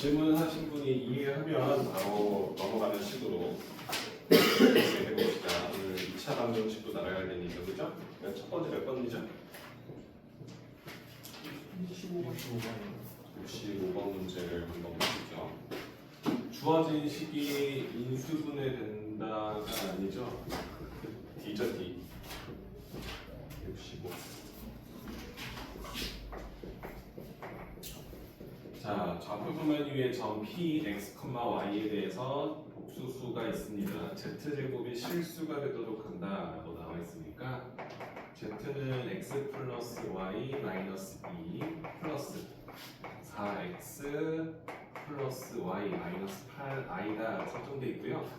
질문하신 분이 이해하면 바로 넘어가는 식으로 해봅시다. 오늘 2차 방정식도 나가야 되니까, 그죠? 첫 번째 몇 번이죠? 65번 문제를 한번 보시죠. 주어진 식이 인수분해 된다가 아니죠? D죠, D. 65. 자, 좌표 표면 위에 점 P, X, Y에 대해서 복수수가 있습니다. Z제곱이 실수가 되도록 한다 라고 나와 있으니까 Z는 X 플러스 Y 마이너스 2 플러스 4X 플러스 Y 마이너스 8I가 설정되어 있고요.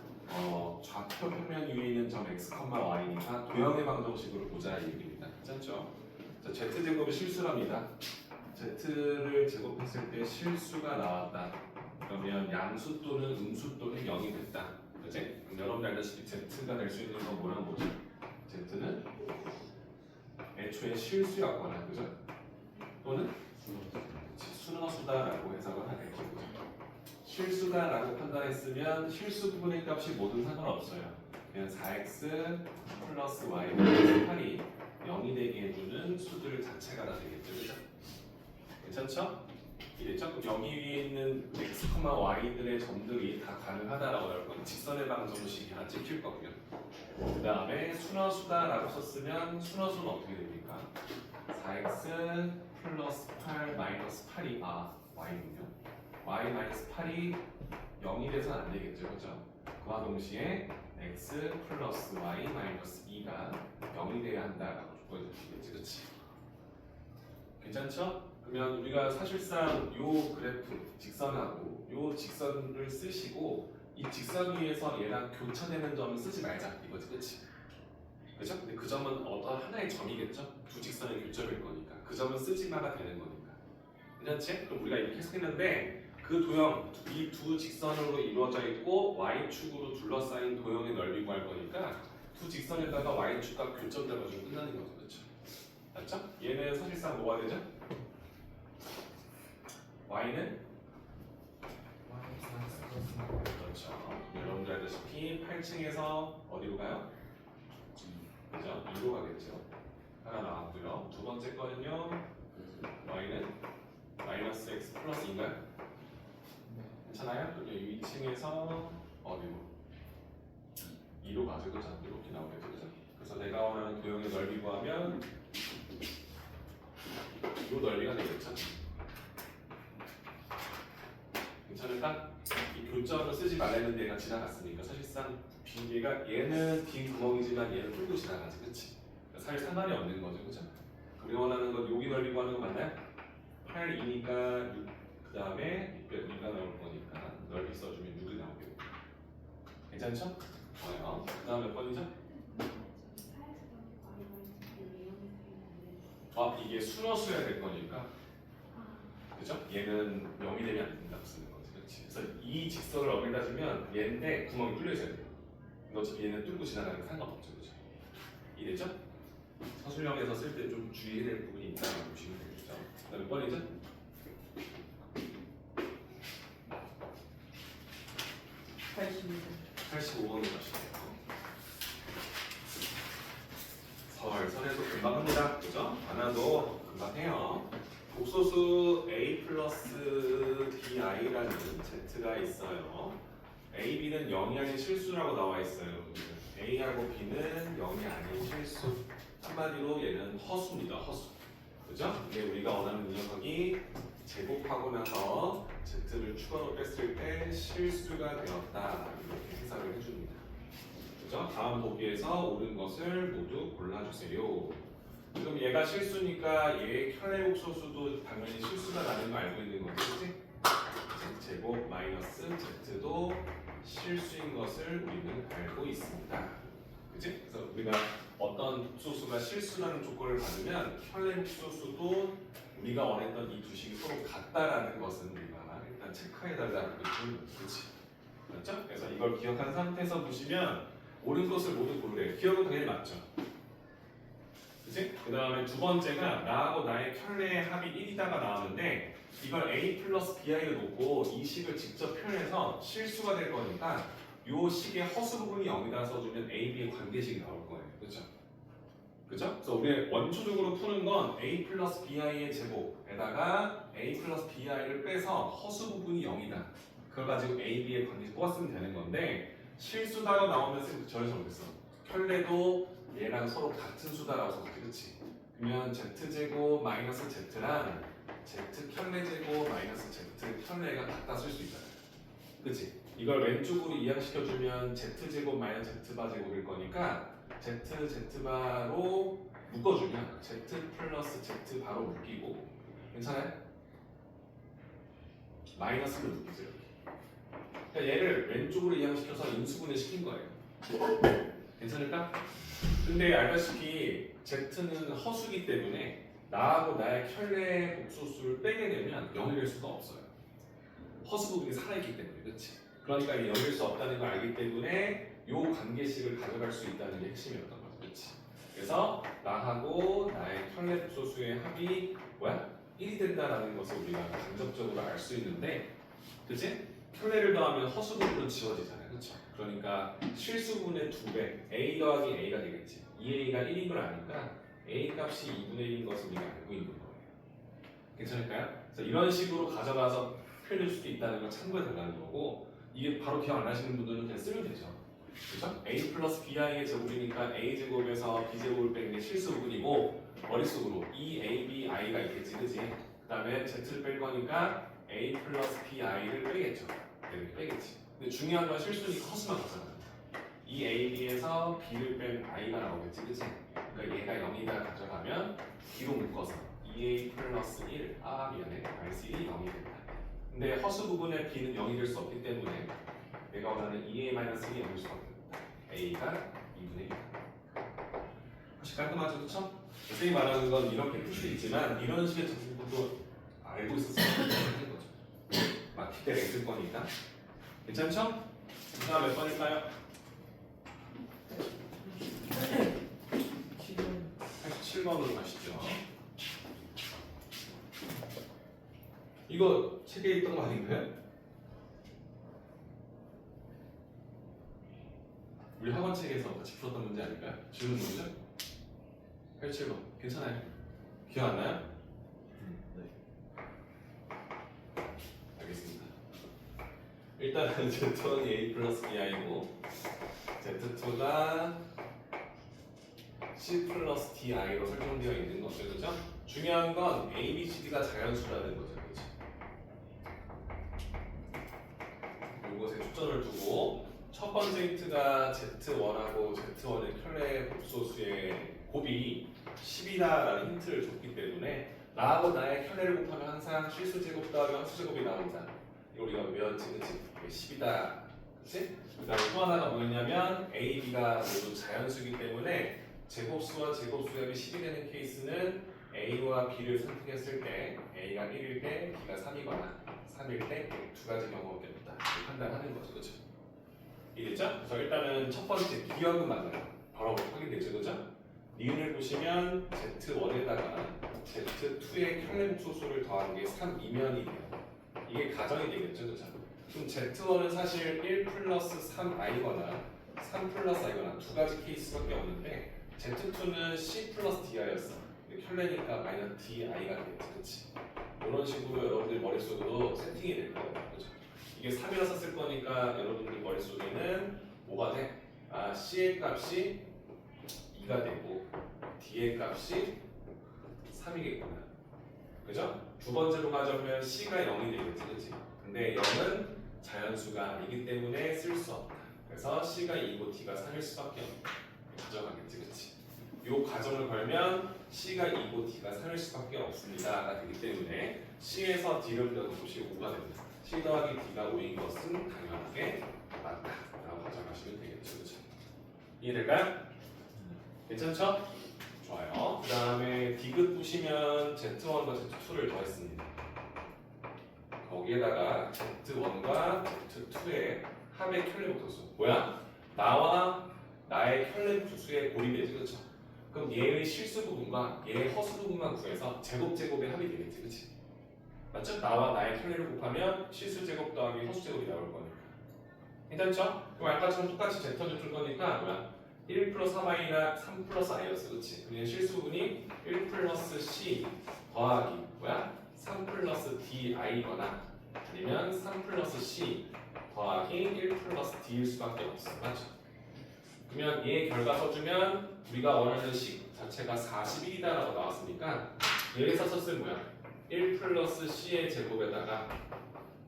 좌표 표면 위에 있는 점 X, Y니까 도형의 방정식으로 보자 이 얘기입니다. 괜찮죠? 자, Z제곱이 실수랍니다. Z를 제곱했을 때 실수가 나왔다. 그러면 양수 또는 음수 또는 0이 됐다. 그치? 그럼 여러분들 알다시피 Z가 될 수 있는 건 뭐랑 뭐죠? Z는 애초에 실수였거나, 그죠? 또는 순허수다라고 해석을 하겠죠. 실수다라고 판단했으면 실수 부분의 값이 뭐든 상관없어요. 그냥 4x 플러스 y 플러스 8이 0이 되게 해주는 수들 자체가 다 되겠죠. 그죠? 괜찮죠? 이랬죠? 그럼 여기 위에 있는 x, y들의 점들이 다 가능하다라고 나올 거예요. 직선의 방정식이 하나 찍힐 거고요. 그 다음에 순허수다라고 썼으면 순허수는 어떻게 됩니까? 4x 플러스 8 마이너스 8이 y군요. y 마이너스 8이 0이 돼서는 안 되겠죠. 그죠? 그와 동시에 x 플러스 y 마이너스 2가 0이 돼야 한다라고 보여주시겠지. 그치? 괜찮죠? 그러면 우리가 사실상 요 그래프 직선하고 요 직선을 쓰시고 이 직선 위에서 얘랑 교차되는 점을 쓰지 말자 이거지. 그치? 그죠? 근데 그 점은 어떤 하나의 점이겠죠? 두 직선의 교점일 거니까 그 점은 쓰지 마가 되는 거니까. 괜찮지? 그럼 우리가 이렇게 해석했는데 그 도형, 이 두 직선으로 이루어져 있고 y축으로 둘러싸인 도형의 넓이 구할 거니까 두 직선에다가 y축과 교점돼가지고 끝나는 거죠. 그렇죠? 맞죠? 얘는 사실상 뭐가 되죠? y는? 그렇죠. 여러분들 알다시피 8층에서 어디로 가요? 그죠? 2로 가겠죠. 하나 나왔고요. 두 번째 거는요. y는 마이너스 x 플러스 2인가요? 괜찮아요? 그럼 2층에서 어디로? 2로 가죠. 그죠? 이렇게 나오겠죠. 그죠? 그래서 내가 원하는 도형의 넓이 구하면 이 넓이가 되겠죠. 괜찮을까? 이 교점을 쓰지 말라는 데가 지나갔으니까 사실상 빈개가 얘는 빈 구멍이지만 얘는 뚫고 지나가지. 그치? 사실 상관이 없는 거죠. 그죠? 우리 원하는 건 여기 넓이 구하는 거 맞나요? 8, 2니까 6, 그 다음에 6가 나올 거니까 넓이 써주면 6이 나오겠고. 괜찮죠? 좋아요. 그 다음 몇 번이죠? 이게 순허수여야 될 거니까. 그죠? 얘는 0이 되면 안 된다고 쓰는 거지. 그렇지? 그래서 이 직선을 어긋나주면 얘인데 구멍이 뚫려 있어야 돼요. 어차피 얘는 뚫고 지나가는 게 상관없죠. 그죠? 이해됐죠? 서술형에서 쓸 때 좀 주의해야 될 부분이 있다고 보시면 되겠죠. 그 다음에 몇 번이죠? 85번으로 가시네요. 설에도 금방 합니다. 그죠? 하나도 금방 해요. 복소수 a 플러스 bi라는 z가 있어요. a, b는 0이 아닌 실수라고 나와 있어요. a하고 b는 0이 아닌 실수. 한마디로 얘는 허수입니다. 허수. 그죠? 이게 우리가 원하는 이 녀석이 제곱하고 나서 z를 추가로 뺐을 때 실수가 되었다. 이렇게 해석을 해줍니다. 그죠? 다음 보기에서 옳은 것을 모두 골라주세요. 그럼 얘가 실수니까 얘의 혈의 복소수도 당연히 실수가 나는 거 알고 있는 거지? z제곱 마이너스 z도 실수인 것을 우리는 알고 있습니다. 그치? 그래서 우리가 어떤 소수가 실수라는 조건을 받으면 혈의 복소수도 우리가 원했던 이 두 식이 서로 같다라는 것은 우리가 일단 체크해달라는 거죠. 그치? 그렇죠? 그래서 이걸 기억한 상태에서 보시면 옳은 것을 모두 고르래요. 기억은 당연히 맞죠? 그치? 그 다음에 두 번째가 나하고 나의 켤레의 합이 1이다가 나왔는데 이걸 a 플러스 bi를 놓고 이 식을 직접 표현해서 실수가 될 거니까 요 식의 허수 부분이 0이다 써주면 a, b의 관계식이 나올 거예요. 그렇죠? 그죠? 그래서 우리 원초적으로 푸는 건 a 플러스 bi의 제곱에다가 a 플러스 bi를 빼서 허수 부분이 0이다. 그걸 가지고 a, b의 관계식 뽑았으면 되는 건데 실수다가 나오면 쌤 전혀 잘못했어. 켤레도 얘랑 서로 같은 수다라고 썼지, 그치? 그러면 z제곱 마이너스 z랑 z 켤레 제곱 마이너스 z 켤레가 같다 쓸 수 있잖아요. 그치? 이걸 왼쪽으로 이항시켜주면 z제곱 마이너스 z바 제곱일 거니까 z바로 묶어주면 z 플러스 z바로 묶이고 괜찮아요? 마이너스로 묶이죠 이렇게. 그러니까 얘를 왼쪽으로 이항시켜서 인수분해 시킨 거예요. 괜찮을까? 근데 알다시피 z는 허수기 때문에 나하고 나의 켤레 복소수를 빼게 되면 0이 될 수가 없어요. 허수 부분이 살아있기 때문에, 그렇지? 그러니까 0일 수 없다는 걸 알기 때문에 이 관계식을 가져갈 수 있다는 게 핵심이었던 거죠, 그렇지? 그래서 나하고 나의 켤레 복소수의 합이 뭐야? 1이 된다라는 것을 우리가 간접적으로 알 수 있는데, 그렇지? 켤레를 더하면 허수 부분은 지워지잖아요, 그렇죠? 그러니까 실수분의 2배, a 더하기 a가 되겠지. 2a가 1인 걸 아니까 a 값이 2분의 1인 것을 우리가 알고 있는 거예요. 괜찮을까요? 그래서 이런 식으로 가져가서 표현할 수도 있다는 걸 참고해 달라는 거고 이게 바로 기억 안 하시는 분들은 그냥 쓰면 되죠. 그렇죠? a 플러스 bi의 제곱이니까 a 제곱에서 b 제곱을 빼는 게 실수분이고 머릿속으로 2ab i가 있겠지, 그지? 그 다음에 z를 뺄 거니까 a 플러스 bi를 빼겠죠. 이렇게 빼겠지. 근데 중요한 건 실수니까 허수만 가져가는 거야. 이 AB에서 B를 뺀 I가 나오겠지, 그치? 그러니까 얘가 0이다 가져가면 B로 묶어서 2A 플러스 1, 미안해, 마이너스 1이 0이 된다. 근데 허수 부분의 B는 0이 될 수 없기 때문에 내가 원하는 2A 마이너스 1이 0일 수밖에 없다. A가 2분의 1. 혹시 깔끔하죠, 그쵸? 선생님이 말하는 건 이렇게 풀 수 있지만 이런 식의 정신도 알고 있었으면 하는 거죠. 막힐 때가 있을 거니까. 괜찮죠? 그 다음 몇 번일까요? 87번으로 가시죠. 이거 책에 있던 거 아닌가요? 우리 학원 책에서 같이 풀었던 문제 아닐까요? 질문 문제? 87번. 괜찮아요? 기억 안 나요? 네. 알겠습니다. 일단은 Z1이 A 플러스 BI고 Z2가 C 플러스 DI로 설정되어 있는 거죠, 그죠? 중요한 건 A, B, C, D가 자연수라는 거죠, 그렇지? 이곳에 초점을 두고 첫 번째 힌트가 Z1하고 Z1의 켤레 복소수의 곱이 10이다라는 힌트를 줬기 때문에 나하고 나의 켤레를 곱하면 항상 실수 제곱 더하기 허수 제곱이 나온다. 이거 우리가 외웠지, 그치? 10이다, 그치? 그 다음에 또 하나가 뭐였냐면 A, B가 모두 자연수이기 때문에 제곱수와 제곱수의 합이 10이 되는 케이스는 A와 B를 선택했을 때 A가 1일 때 B가 3이거나 3일 때 두 가지 경우밖에 없다. 이렇게 판단하는 거죠, 그렇죠? 이해됐죠? 그래서 일단은 첫 번째 B하고 맞아요. 바로 확인되죠, 그렇죠? 니은을 보시면 Z1에다가 Z2의 켤레 복소수를 더하는 게 3이면이 돼요. 이게 가정이 되겠죠, 그렇죠? 그럼 Z1은 사실 1 플러스 3i거나 3 플러스 i거나 두 가지 케이스밖에 없는데 Z2는 C 플러스 DI였어. 켤레니까 마이너스 DI가 되겠지, 그렇지? 이런 식으로 여러분들 머릿속으로 세팅이 될 거예요, 그렇죠? 이게 3이라 썼을 거니까 여러분들 머릿속에는 뭐가 돼? C의 값이 2가 되고 D의 값이 3이겠구나, 그죠? 두 번째로 가져오면 C가 0이 되겠지, 그렇지? 근데 0은 자연수가 아니기 때문에 쓸 수 없다. 그래서 C가 2고 D가 3일 수밖에 없다. 가져가겠지, 그렇지? 이 가정을 걸면 C가 2고 D가 3일 수밖에 없습니다가 되기 때문에 C에서 D를 더하는 것이 5가 됩니다. C 더하기 D가 5인 것은 당연하게 맞다라고 가정하시면 되겠죠, 그렇죠? 이해될까요? 괜찮죠? 좋아요. 그 다음에 D급 보시면 Z1과 Z2를 더했습니다. 거기에다가 Z1과 Z2의 합의 켤레 복소수 뭐야? 나와 나의 켤레 복소수의 곱이 되지, 그렇죠? 그럼 얘의 실수 부분과 얘의 허수 부분만 구해서 제곱의 합이 되겠지, 그치? 맞죠? 나와 나의 켤레를 곱하면 실수 제곱 더하기 허수 제곱이 나올 거니까. 괜찮죠? 그럼 아까처럼 똑같이 제터를 줄 거니까 뭐야? 1 플러스 3i나 3 플러스 i였어, 그치? 그럼 실수 부분이 1 플러스 c 더하기 뭐야? 3 플러스 di거나 아니면 3 플러스 c 더하기 1 플러스 d일 수밖에 없어, 맞죠? 그러면 얘 결과 써주면 우리가 원하는 식 자체가 41이다라고 나왔으니까 여기서 썼을 뭐야? 1 플러스 c의 제곱에다가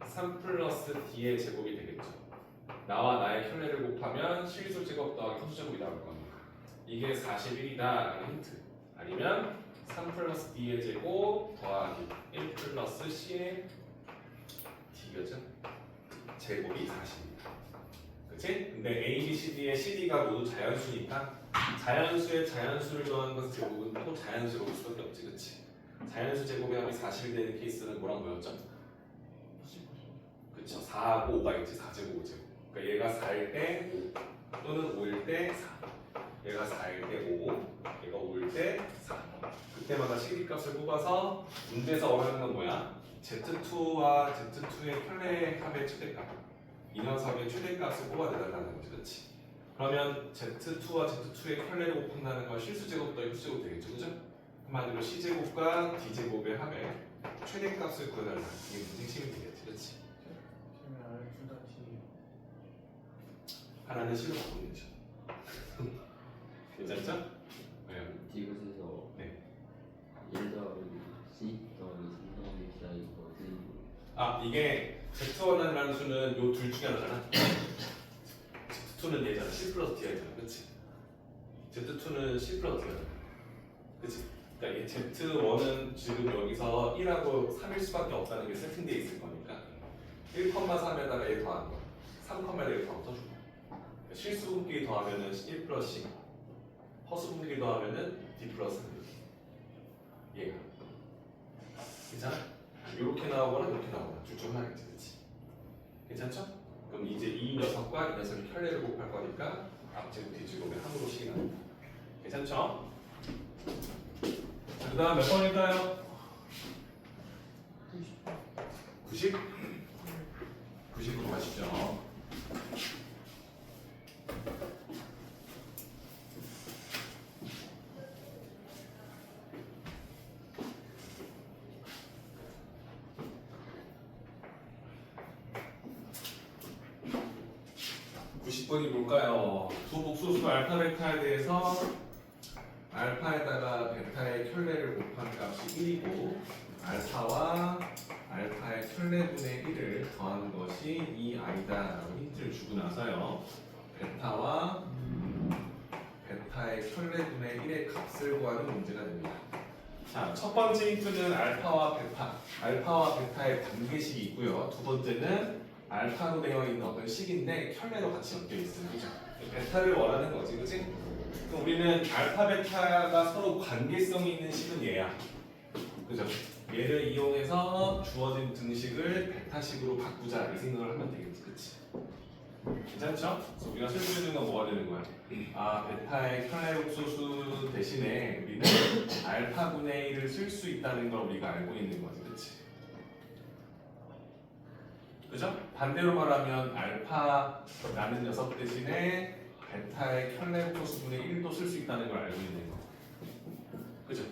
3 플러스 d의 제곱이 되겠죠. 나와 나의 켤레를 곱하면 실수 제곱 더하기 허수 제곱이 나올 거니까 이게 41이다라는 힌트. 아니면 3 플러스 d의 제곱 더하기 1 플러스 c의 d겠죠? 제곱이 40이다. 그치? 근데 A, B, C, D의 CD가 모두 자연수니까 자연수의 자연수를 더하는 것은 제곱은 또 자연수 제곱일 수밖에 없지, 그치? 자연수 제곱의 합이 40이 되는 케이스는 뭐랑 뭐였죠? 그쵸? 4하고 5가 있지, 4제곱, 5제곱. 그러니까 얘가 4일 때 5 또는 5일 때 4. 얘가 4일 때 5, 얘가 5일 때 4. 그때마다 CD 값을 뽑아서 문제에서 원하는 건 뭐야? Z2와 Z2의 켤레 합의 최대값. 이 녀석의 최대값을 뽑아내달라는 거지, 그렇지? 그러면 Z2와 Z2의 켤레를 곱한다는 건 실수 제곱 더하기 허수 제곱 되겠죠, 그죠? 한마디로 C 제곱과 D 제곱의 합의 최대값을 구해달라. 이게 문제 핵심이 되겠지, 그렇지? 하나는 C로 바꾸는 거죠. 괜찮죠? 왜요? 이곳에서 네. 1 더하기 C 더하기 3 더하기 Di 이거 어떻게 아, 이게 Z1이라는 수는 요 둘 중에 하나잖아. Z2는 얘잖아. C 플러스 Di잖아. 그치? Z2는 C 플러스 Di잖아. 그치? 그러니까 이 Z1은 지금 여기서 1하고 3일 수밖에 없다는 게 세팅되어 있을 거니까 1,3에다가 얘 더하는 거 3,에다가 얘 더하면 써주고 그러니까 실수 분끼리 더하면은 1 플러스 C 허수 분끼리 더하면은 D 플러스 얘가 괜찮아? 이렇게 나오거나 이렇게 나오거나 둘 중 하나겠지, 그렇지? 괜찮죠? 그럼 이제 이 녀석과 이 녀석의 켤레를 곱할 거니까 앞제곱 뒤제곱의 합으로 식이 나옵니다. 괜찮죠? 자, 그 다음 몇 번일까요? 90? 90으로 가시죠. 번이 뭘까요? 두 복소수 알파 베타에 대해서 알파에다가 베타의 켤레를 곱한 값이 1이고 알파와 알파의 켤레분의 1을 더하는 것이 이 i다라고 힌트를 주고 나서요 베타와 베타의 켤레분의 1의 값을 구하는 문제가 됩니다. 자, 첫 번째 힌트는 알파와 베타의 관계식이 있고요. 두 번째는 알파로 되어 있는 어떤 식인데 켤레로 같이 엮여 있어요. 그죠? 베타를 원하는 거지, 그치? 그럼 우리는 알파, 베타가 서로 관계성이 있는 식은 얘야. 그죠? 얘를 이용해서 주어진 등식을 베타식으로 바꾸자 이 생각을 하면 되겠지, 그치? 괜찮죠? 그래서 우리가 쓸 수 있는 건 뭐가 되는 거야? 아, 베타의 켤레 복소수 대신에 우리는 알파분의 1을 쓸 수 있다는 걸 우리가 알고 있는 거지, 그치? 그죠? 반대로 말하면 알파라는 녀석 대신에 베타의 켤레 복소수분의 1도 쓸 수 있다는 걸 알고 있는 거. 그죠?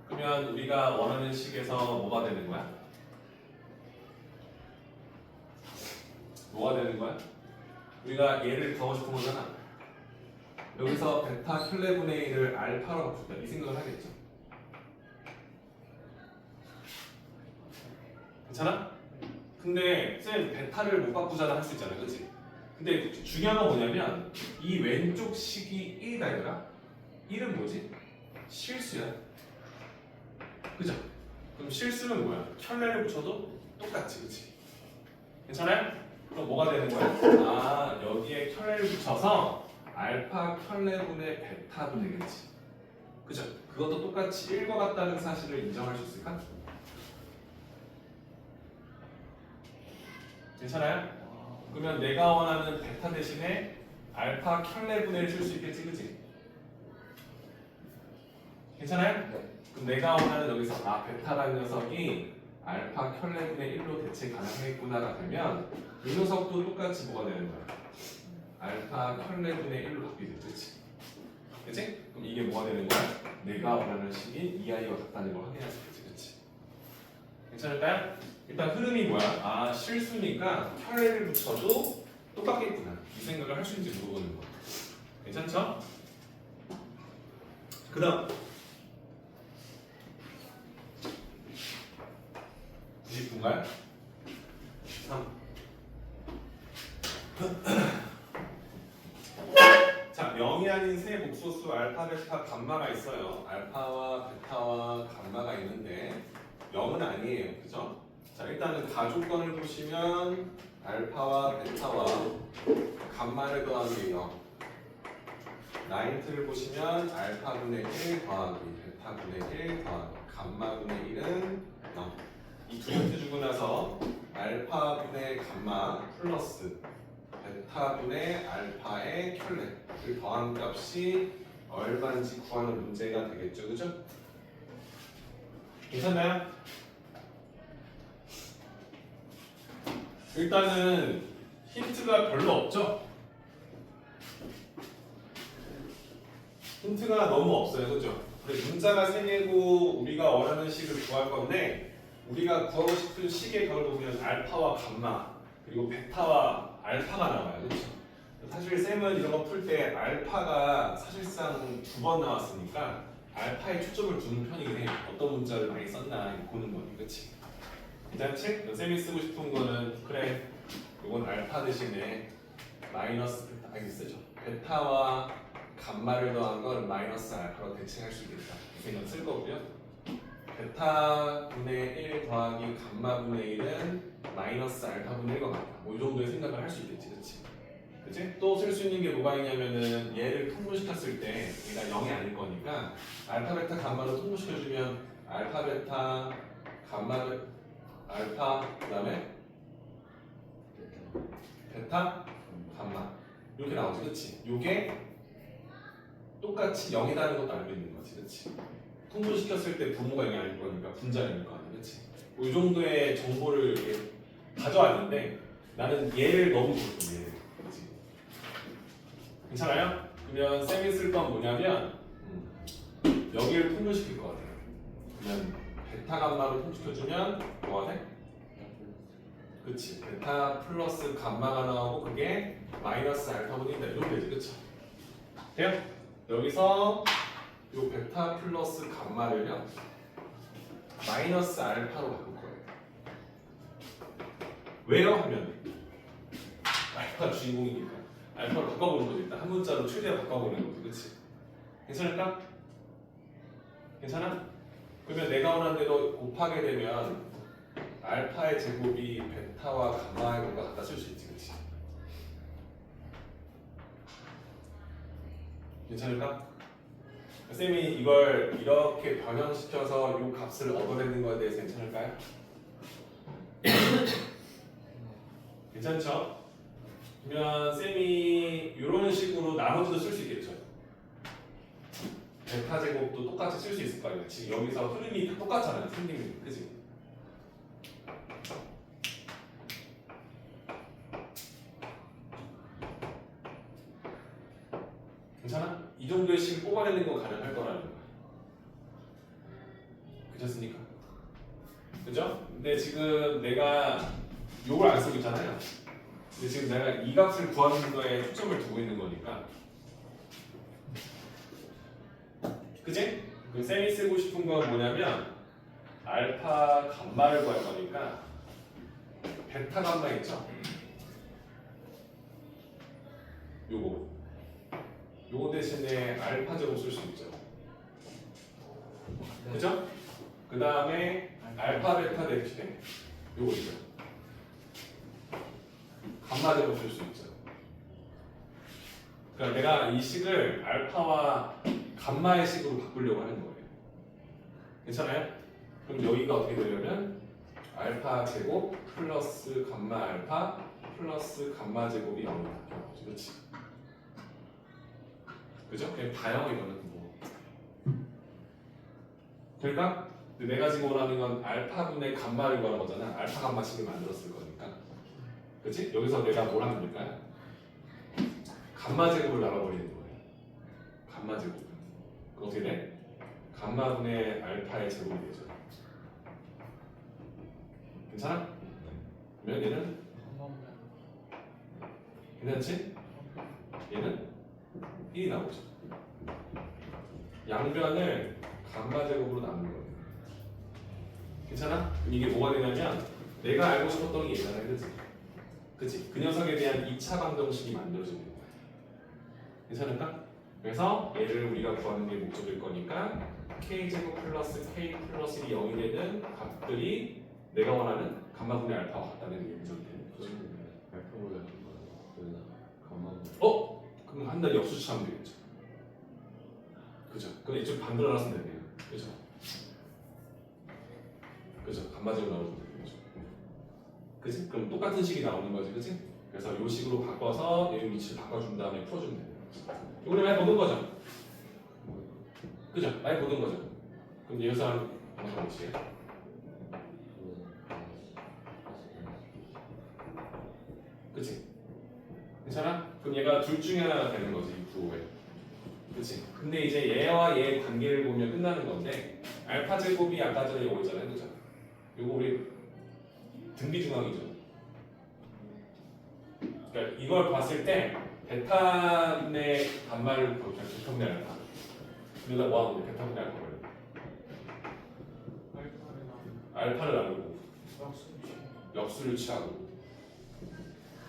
그러면 우리가 원하는 식에서 뭐가 되는 거야? 뭐가 되는 거야? 우리가 얘를 더하고 싶은 거잖아. 여기서 베타 켤레분의 1을 알파로 바꾸자 이 생각을 하겠죠. 괜찮아? 근데 쌤 베타를 못 바꾸잖아 할 수 있잖아, 그렇지? 근데 중요한 건 뭐냐면 이 왼쪽 식이 1이다 얘들아. 1은 뭐지? 실수야. 그죠? 그럼 실수는 뭐야? 켤레를 붙여도 똑같지, 그렇지? 괜찮아요? 그럼 뭐가 되는 거야? 아, 여기에 켤레를 붙여서 알파 켤레분의 베타도 되겠지. 그죠? 그것도 똑같이 1과 같다는 사실을 인정할 수 있을까? 괜찮아요? 그러면 내가 원하는 베타 대신에 알파 켤레분의 1 쓸 수 있겠지, 그치? 괜찮아요? 네. 그럼 내가 원하는 여기서 베타라는 녀석이 알파 켤레분의 1로 대체 가능하겠구나가 되면 이 녀석도 똑같이 뭐가 되는 거야? 알파 켤레분의 1로 바뀌지, 그치? 그치? 그럼 이게 뭐가 되는 거야? 내가 원하는 식이 이 아이와 같다는 걸 확인할 수 있지, 그치? 괜찮을까요? 일단 흐름이 뭐야? 실수니까 켤레를 붙여도 똑같겠구나. 이 생각을 할 수 있는지 물어보는 거. 괜찮죠? 그 다음 90분가요? 3. 자, 0이 아닌 세 복소수 알파, 베타, 감마가 있어요. 알파와 베타와 감마가 있는데 0은 아니에요. 그죠? 자, 일단은 가조건을 보시면 알파와 베타와 감마를 더하는 게 0. 라인트를 보시면 알파분의 1 더하기 베타분의 1 더하기 감마분의 1은 0. 이 두 힌트 주고 나서 알파분의 감마 플러스 베타분의 알파의 켤레를 더한 값이 얼마인지 구하는 문제가 되겠죠, 그죠? 괜찮나요? 일단은 힌트가 별로 없죠? 힌트가 너무 없어요, 그죠? 문자가 3개고 우리가 원하는 식을 구할 건데 우리가 구하고 싶은 식의 격을 보면 알파와 감마 그리고 베타와 알파가 나와요, 그렇죠? 사실 쌤은 이런 거 풀 때 알파가 사실상 2번 나왔으니까 알파에 초점을 두는 편이긴 해요. 어떤 문자를 많이 썼나 보는 거니, 그렇지? 괜찮지? 쌤이 쓰고 싶은 거는 그래, 이건 알파 대신에 마이너스 베타, 이렇게 쓰죠. 베타와 감마를 더한 건 마이너스 알파로 대체할 수 있겠다. 이 생각 쓸 거고요. 베타분의 1 더하기 감마분의 1은 마이너스 알파분의 1과 같다. 뭐 이 정도의 생각을 할 수 있겠지, 그렇지? 그치? 또 쓸 수 있는 게 뭐가 있냐면은 얘를 통분시켰을 때 얘가 0이 아닐 거니까 알파, 베타, 감마로 통분시켜주면 알파, 베타, 감마, 알파, 그 다음에 베타, 감마 이렇게 나오지, 그치? 요게 똑같이 0이라는 것도 알고 있는 거지, 그치? 통분시켰을 때 부모가 0이 아닐 거니까 분자일 거 아니야, 그치? 이 정도의 정보를 이렇게 가져왔는데 나는 얘를 너무 좋았어, 얘를. 그치? 괜찮아요? 그러면 쌤이 쓸 건 뭐냐면 여기를 통분시킬 것 같아요. 그러면 베타 감마로 통분시켜주면 뭐가 돼? 그치? 베타 플러스 감마가 나오고 그게 마이너스 알파분이 된다. 이렇게 되지, 그치? 돼요? 여기서 요 베타 플러스 감마를요 마이너스 알파로 바꿀 거예요. 왜요? 하면 알파가 주인공이니까 알파로 바꿔보는 거죠. 일단 한 문자로 최대한 바꿔보는 거죠, 그렇지? 괜찮을까? 괜찮아? 그러면 내가 원하는 대로 곱하게 되면 알파의 제곱이 베타와 감마의 곱과 같다 쓸 수 있지, 그렇지? 괜찮을까? 쌤이 이걸 이렇게 변형시켜서 이 값을 얻어내는 거에 대해서 괜찮을까요? 괜찮죠? 그러면 쌤이 이런 식으로 나머지도 쓸 수 있겠죠? 베타 제곱도 똑같이 쓸 수 있을 거 아니에요? 지금 여기서 흐름이 다 똑같잖아요, 생김이, 그치? 괜찮아? 이 정도의 식을 뽑아내는 건 가능할 거라는 거야. 괜찮습니까? 그죠? 근데 지금 내가 요걸 안 쓰고 있잖아요. 근데 지금 내가 이 값을 구하는 거에 초점을 두고 있는 거니까. 그지? 그 쌤이 쓰고 싶은 건 뭐냐면 알파 감마를 구할 거니까 베타 감마 있죠? 요거 대신에 알파 제곱 쓸 수 있죠. 그죠? 그 다음에 알파 베타 대신에 요거 있죠. 감마 제곱 쓸 수 있죠. 그러니까 내가 이 식을 알파와 감마의 식으로 바꾸려고 하는 거예요. 괜찮아요? 그럼 여기가 어떻게 되냐면 알파 제곱 플러스 감마 알파 플러스 감마 제곱이 0이다. 그렇지? 그죠? 그냥 다요 이거는 뭐. 될까? 근데 내가 지금 원하는 건 알파분의 감마를 구하는 거잖아. 알파 감마식을 만들었을 거니까. 그치? 여기서 내가 뭘 하면 될까요? 감마 제곱을 나눠버리는 거예요. 감마 제곱. 그럼 어떻게 돼? 감마분의 알파의 제곱이 되죠. 괜찮아? 그러면 얘는 괜찮지? 얘는 1이 나오죠. 양변을 감마 제곱으로 나눈 거예요. 괜찮아? 그럼 이게 뭐가 되냐면 내가 알고 싶었던 게 있잖아, 그치? 그치? 그 녀석에 대한 2차 방정식이 만들어지는 거야. 괜찮을까? 그래서 얘를 우리가 구하는 게 목적일 거니까 k제곱 플러스 k 플러스 1이 0이 되는 값들이 내가 원하는 감마분의 알파와 같다는 게 문제가 되는 거죠. 알파보다 그거는 감마보다. 그럼 한 달 역수 취하면 되겠죠. 그죠? 그럼 이쪽 반대로 나왔으면 되네요. 그죠? 그죠? 감마제곱 나오면 되겠죠. 그지? 그럼 똑같은 식이 나오는 거지, 그지? 그래서 이 식으로 바꿔서 얘 위치를 바꿔준 다음에 풀어주면 돼요. 이번에 많이 보던 거죠? 그죠? 많이 보던 거죠? 그럼 여기서 한 얼마 위치예요? 그치? 괜찮아? 그럼 얘가 둘 중에 하나가 되는 거지, 이 구호에. 그치? 근데 이제 얘와 얘의 관계를 보면 끝나는 건데 알파 제곱이 아까 전에 이거 있잖아요, 그죠? 이거 우리 등비 중앙이죠. 그러니까 이걸 봤을 때 베타분의 반말을 볼게요. 베타분의 알파. 여기다 뭐 하는 거야? 베타분의 알파를. 알파를 나누고 역수를 취하고.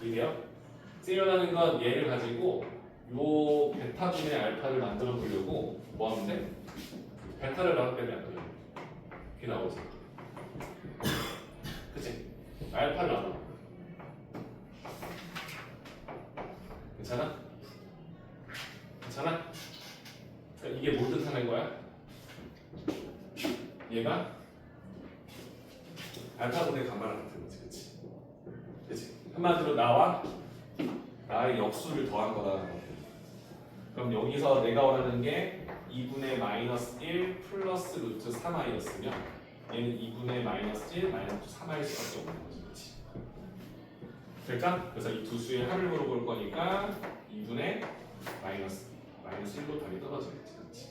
이게요? 세려나는 건 얘를 가지고 요 베타분의 알파를 만들어 보려고 뭐 하면 돼? 베타를 나눠빼면 안 돼요. 이렇게 나오지. 그치? 알파를 나눠. 괜찮아? 괜찮아? 그러니까 이게 뭘 뜻하는 거야? 얘가 알파분의 감마랑 같은 거지, 그치? 그치? 한마디로 나의 역수를 더한 거라는 거야. 그럼 여기서 내가 원하는 게 2분의 마이너스 1 플러스 루트 3i였으면 얘는 2분의 마이너스 1 마이너스 3i일 수밖에 없는 거지, 그치? 될까? 그래서 이 두 수의 합을 물어볼 거니까 2분의 마이너스 1로 답이 떨어지겠지, 그치?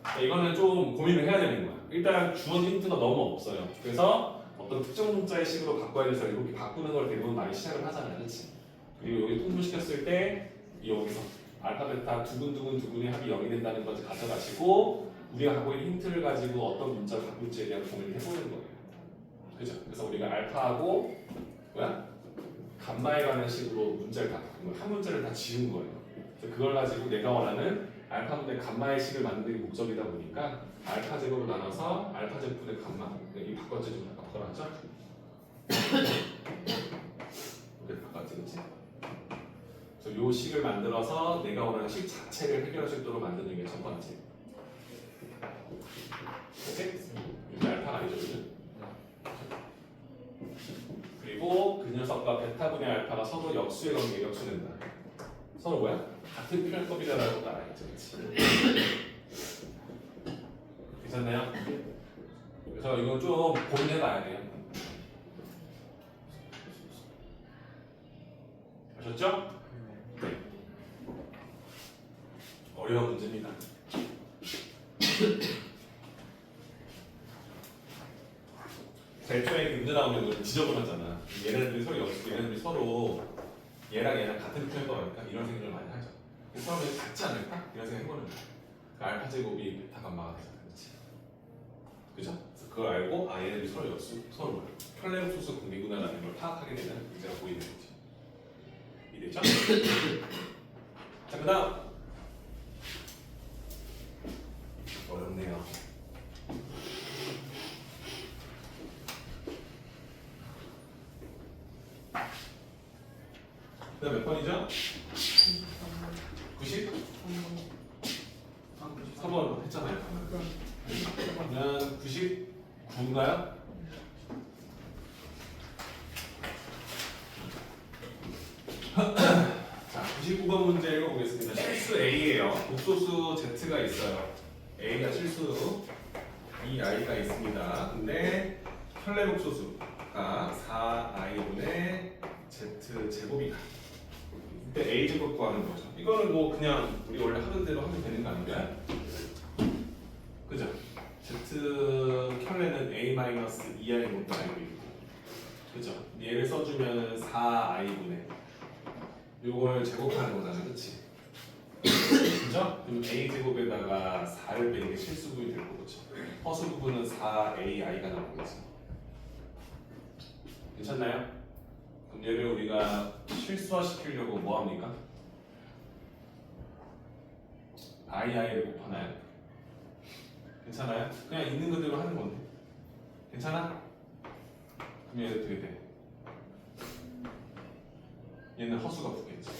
그러니까 이거는 좀 고민을 해야 되는 거야. 일단 주어진 힌트가 너무 없어요. 그래서 어떤 특정 문자의 식으로 바꿔야 돼서 이렇게 바꾸는 걸 대부분 많이 시작을 하잖아요, 그치? 그리고 여기 통분시켰을 때 여기서 알파 베타 두근두근의 합이 0이 된다는 것을 가져가시고 우리가 갖고 있는 힌트를 가지고 어떤 문자를 바꿀지에 대한 고민을 해보는 거예요. 그죠? 그래서 우리가 알파하고 감마에 관한 식으로 문자를 다 바꾼 거예요. 한 문자를 다 지운 거예요. 그래서 그걸 가지고 내가 원하는 알파분의 감마의 식을 만드는 게 목적이다 보니까 알파 제곱으로 나눠서 알파 제곱분의 감마 이 바꿔지 좀 바꿔놨죠? 이렇게 바꿨지, 그치? 그래서 요 식을 만들어서 내가 원하는 식 자체를 해결할 수 있도록 만드는 게 첫 번째. 그치? 이게 알파가 아니죠, 그죠? 그리고 그 녀석과 베타분의 알파가 서로 역수의 관계에 역수된다. 서로 뭐야? 같은 표현법이라는 것도 알아야죠, 그치? 괜찮나요? 그래서 이건 좀 고민해봐야 돼요. 아셨죠? 어려운 문제입니다. 제일 처음에 문제 나오면 우리 지저분하잖아. 얘네들이 서로 역수, 얘네들이 서로 얘랑 같은 표현법이니까 이런 생각을 많이 하죠. 서로 같지 않을까? 이런 생각 해보는 거야. 그 알파 제곱이 베타 감마가 되잖아, 그렇지? 그죠? 그래서 그걸 알고 얘네들이 서로 역수, 서로 편레 소수 공비구나라는 걸 파악하게 되는 문제가 보이는 거지. 이해되죠? 자, 그다음 어렵네요. 그다음 몇 번이죠? 90? 3번 했잖아요. 그러면 99인가요? 자, 99번 문제 읽어보겠습니다. 실수 A예요. 복소수 Z가 있어요. A가 실수. 이 i가 있습니다. 근데 켤레 복소수가 4i분의 z 제곱이다. 이때 a 제곱 구하는 거죠. 이거는 뭐 그냥 우리 원래 하던 대로 하면 되는 거 아닌가요? 그죠? z 켤레는 a-2i 곱도 알고 있고, 그죠? 얘를 써주면 4i분의 요걸 제곱하는 거잖아, 그렇지? 그죠? 그럼 a 제곱에다가 4를 빼는 게 실수분이 될 거죠. 허수 부분은 4ai가 나오겠지. 괜찮나요? 그럼 얘를 우리가 실수화 시키려고 뭐 합니까? i를 곱하나요? 괜찮아요? 그냥 있는 그대로 하는 건데. 괜찮아? 그럼 얘는 어떻게 돼? 얘는 허수가 붙겠지.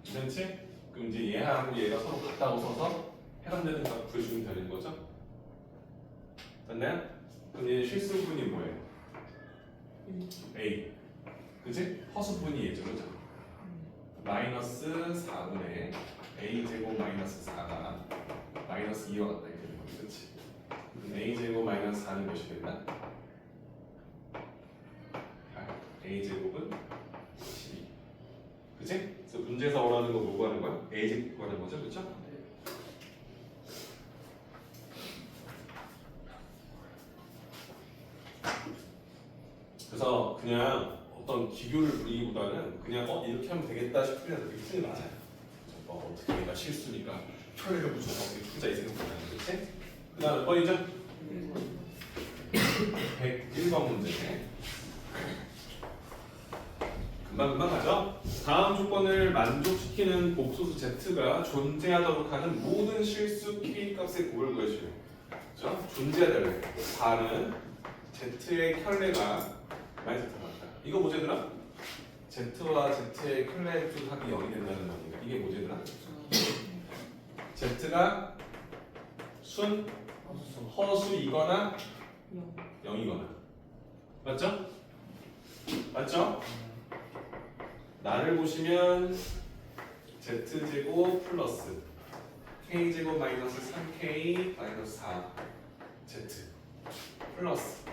괜찮지? 그럼 이제 얘하고 얘가 서로 같다고 써서 해당되는 값 구해주면 되는 거죠? 됐나요? 그럼 얘 실수분이 뭐예요? A. 그치? 허수분이 얘죠, 그죠? 마이너스 4분의 A 제곱 마이너스 4가 마이너스 2와 같다 이렇게 되는 거지, 그치? 그럼 A 제곱 마이너스 4는 몇이 된다? 8. A 제곱은 12. 그치? 그래서 문제에서 원하는 거 뭐 구하는 거야? A 제곱 구하는 거죠, 그쵸? 그래서 그냥 어떤 기교를 부리기보다는 그냥 이렇게 하면 되겠다 싶으면 되게 틀이 맞아요. 어떻게 얘가 실수니까 켤레를 붙여서 어떻게 투자 이 생각보다는, 그치? 그 다음 몇 번이죠? 101번 문제. 금방 가죠? 다음 조건을 만족시키는 복소수 z가 존재하도록 하는 모든 실수 k 값의 곱을 구해줘요. 그죠? 존재하도록. 다는 z의 켤레가 많이 나타났다. 이거 뭐제더라? z와 z의 켤레 두 합이 0이 된다는 말이니까 이게 뭐제더라? z가 순 허수이거나 0이거나. 맞죠? 맞죠? 나를 보시면 z제곱 플러스 k제곱 마이너스 3k 마이너스 4 z 플러스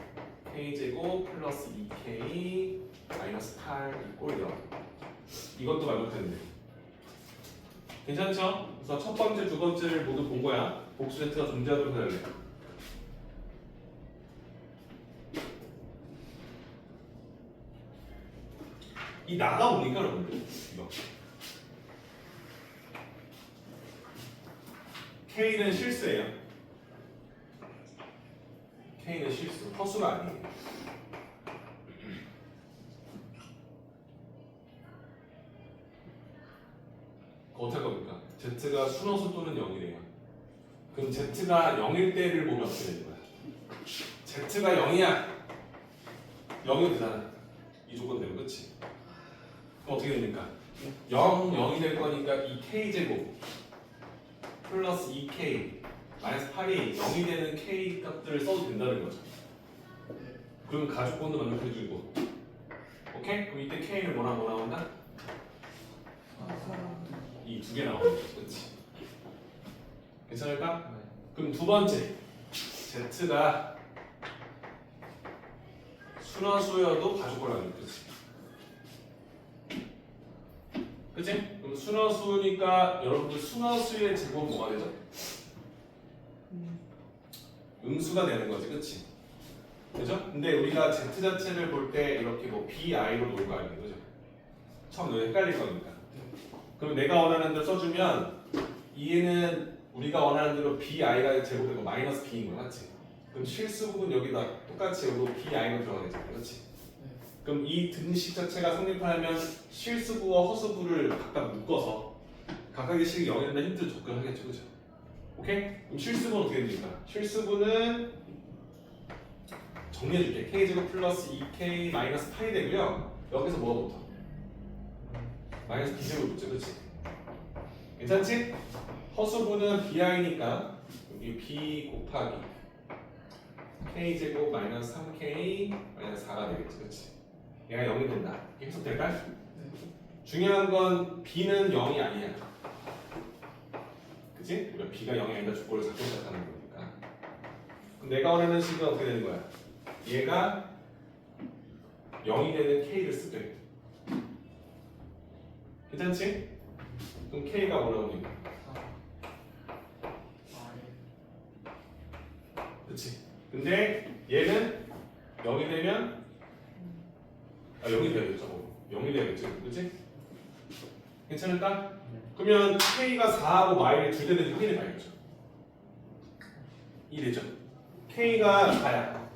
k제곱 플러스 2k 마이너스 8 이꼴 0. 이것도 만족했는데 괜찮죠? 그래서 첫 번째, 두 번째를 모두 본 거야. 복수 z가 존재하도록 해야 돼. 이 나가보니까 여러분들 이거 K는 실수예요. K는 실수, 허수가 아니에요. 어떻게 겁니까? Z가 순허수 또는 0이래요. 그럼 Z가 0일 때를 보면 어떻게 되는 거야? Z가 0이야. 0이 되잖아. 이 조건 되면 그치? 그럼 어떻게 됩니까? 0이 될 거니까 이 K제곱 플러스 2K 마이너스 8이 0이 되는 K 값들을 써도 된다는 거죠. 그럼 가족권도 만족해주고. 오케이? 그럼 이때 K는 뭐 나온다? 이 두 개 나오는 거지, 그렇지? 괜찮을까? 그럼 두 번째, Z가 순화수여도 가족권을 그렇지? 그치? 그럼 순화수니까 여러분들 순화수의 제곱은 뭐가 되죠? 음수가 되는 거지, 그치? 그죠? 근데 우리가 Z 자체를 볼 때 이렇게 뭐 BI로 놓을 거 아니에요, 그죠? 처음 넣으면 헷갈릴 거니까. 그럼 내가 원하는 대로 써주면 얘는 우리가 원하는 대로 BI가 제곱되고 마이너스 B인 거 맞지? 그럼 실수 부분 여기다 똑같이 여기도 BI로 들어가 되잖아, 그렇지? 그럼 이 등식 자체가 성립하려면 실수부와 허수부를 각각 묶어서 각각의 식이 0이 되면 힌트를 접근하겠죠, 그죠? 오케이? 그럼 실수부는 어떻게 됩니까? 실수부는 정리해줄게. K제곱 플러스 2K 마이너스 8이 되고요. 여기서 뭐가 붙어? 마이너스 B제곱 붙죠, 그치? 괜찮지? 허수부는 BI니까 여기 B 곱하기 K제곱 마이너스 3K 마이너스 4가 되겠지, 그치? 얘가 0이 된다. 이렇게 해석될까요? 중요한 건 B는 0이 아니야. 그치? 우리가 b가 0이 아니라 조건을 작동시작하는 거니까. 그럼 내가 원하는 식은 어떻게 되는 거야? 얘가 0이 되는 k를 쓰되 괜찮지? 그럼 k가 뭐라고 되는 거야? 그치? 근데 얘는 0이 되면 0이 되겠죠. 0이 되겠죠. 그치? 괜찮을까? 그러면 k가 4하고 마이를 둘 때 되는지 확인해 봐야겠죠. 이 되죠. k가 4야.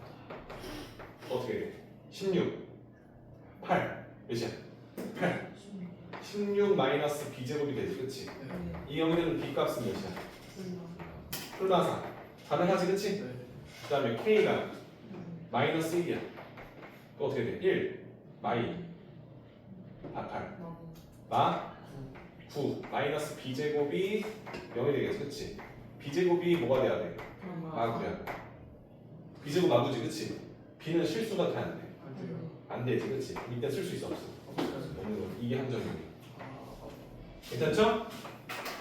어떻게 돼? 16, 8 몇이야? 8 16 마이너스 b제곱이 되지, 그치? 이 0이 되는 b 값은 몇이야? 풀마 4 가능하지, 그치? 그 다음에 k가 마이너스 1이야. 또 어떻게 돼? 1 마이 8 마 9 마이너스 b제곱이 0이 되겠지, 그치? b제곱이 뭐가 돼야 돼? 마구야. b제곱 마구지, 그치? b는 실수가 돼, 안 돼? 안 되지, 그치? 이때 쓸 수 있어, 없어? 없는 거. 이게 함정이야. 괜찮죠?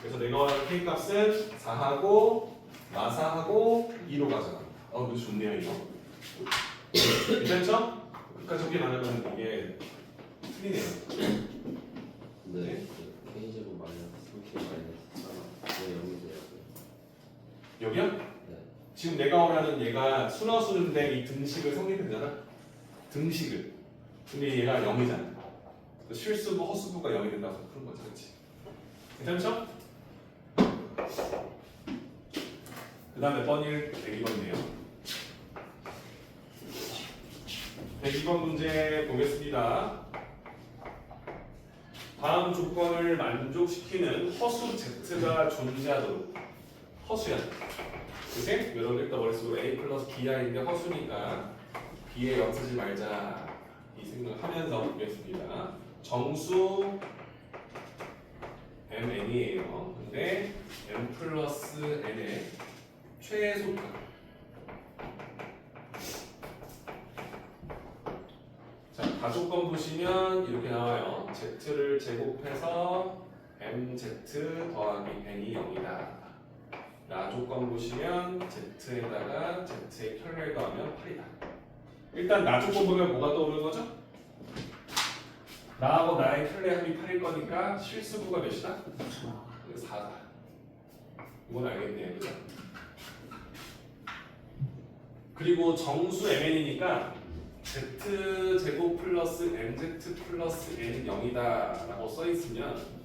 그래서 내가 원하는 k 값은 4하고 마사하고 2로 가져간다. 이거 좋네요, 이거. 괜찮죠? 끝까지 적게 많으면 이게 틀리네요. 네. 그 K제곱 마이너스 3K 마이너스 4가 왜 0이 돼야 돼요? 여기요? 네. 지금 내가 원하는 얘가 순허수인데 이 등식을 성립했잖아. 등식을. 근데 얘가 0이잖아. 실수부, 허수부가 0이 된다고 푸는 거죠, 그렇지? 괜찮죠? 그 다음 몇 번일? 102번이네요. 102번 문제 보겠습니다. 다음 조건을 만족시키는 허수 Z가 존재하도록. 허수야. 그치? 여러분 일단 머릿속으로 A 플러스 B야인데 허수니까 B에 0 쓰지 말자 이 생각하면서 보겠습니다. 정수 mn이에요. 근데 m 플러스 n의 최소값. 자, 가조건 보시면 이렇게 나와요. z를 제곱해서 mz 더하기 n이 0이다. 나조건 보시면 z에다가 z의 켤레 더하면 8이다. 일단 나조건 보면 뭐가 떠오르는 거죠? 나하고 나의 켤레 합이 8일 거니까 실수부가 몇이다? 4다. 이건 알겠네요. 그죠? 그리고 정수 mn이니까 z제곱 플러스 mz 플러스 n 0이다 라고 써있으면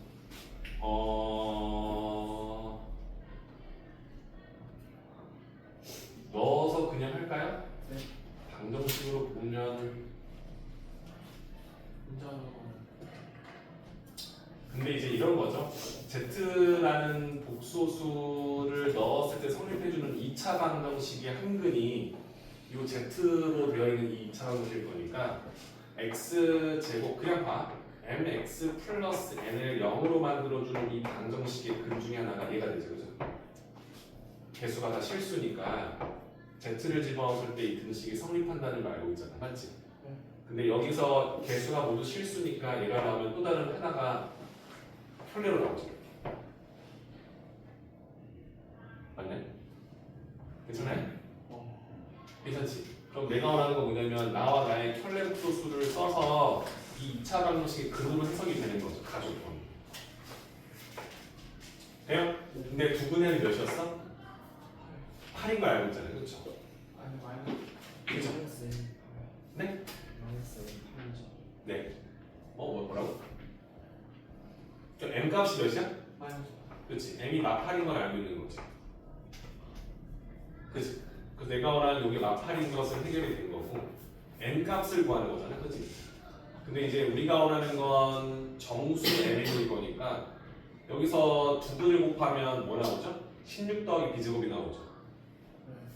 넣어서 그냥 할까요? 네. 방정식으로 보면 근데 이제 이런 거죠. z라는 복소수를 넣었을 때 성립해주는 2차 방정식의 한근이 이 z로 되어 있는 이 2차 방정식일 거니까 x 제곱 그냥 봐. mx 플러스 n을 0으로 만들어주는 이 방정식의 근 중에 하나가 얘가 되죠, 그죠? 개수가 다 실수니까 z를 집어넣었을 때 이 등식이 성립한다는 걸 알고 있잖아, 맞지? 근데 여기서 개수가 모두 실수니까 얘가 나오면 또 다른 하나가 켤레로 나오죠. 맞네? 괜찮아요? 괜찮지? 그럼 내가 원하는 건 뭐냐면 나와 나의 켤레 복소수를 써서 이 2차 방정식의 근으로 해석이 되는 거죠. 가족권. 돼요? 근데 두 분의 몇이었어? 8인 거 알고 있잖아요. 그렇죠? 아니 마이너스 그죠? 네? 마이너스 8이죠. 네. 뭐라고? 저 m 값이 몇이야? 마이너스 그렇지. m이 마8인 걸 알고 있는 거지. 그렇지. 그래서 내가 원하는 여기 마8인 것은 해결이 된 거고 n 값을 구하는 거잖아. 그렇지? 근데 이제 우리가 원하는 건 정수 mn일 거니까 여기서 두 분을 곱하면 뭐 나오죠? 16 더하기 b제곱이 나오죠.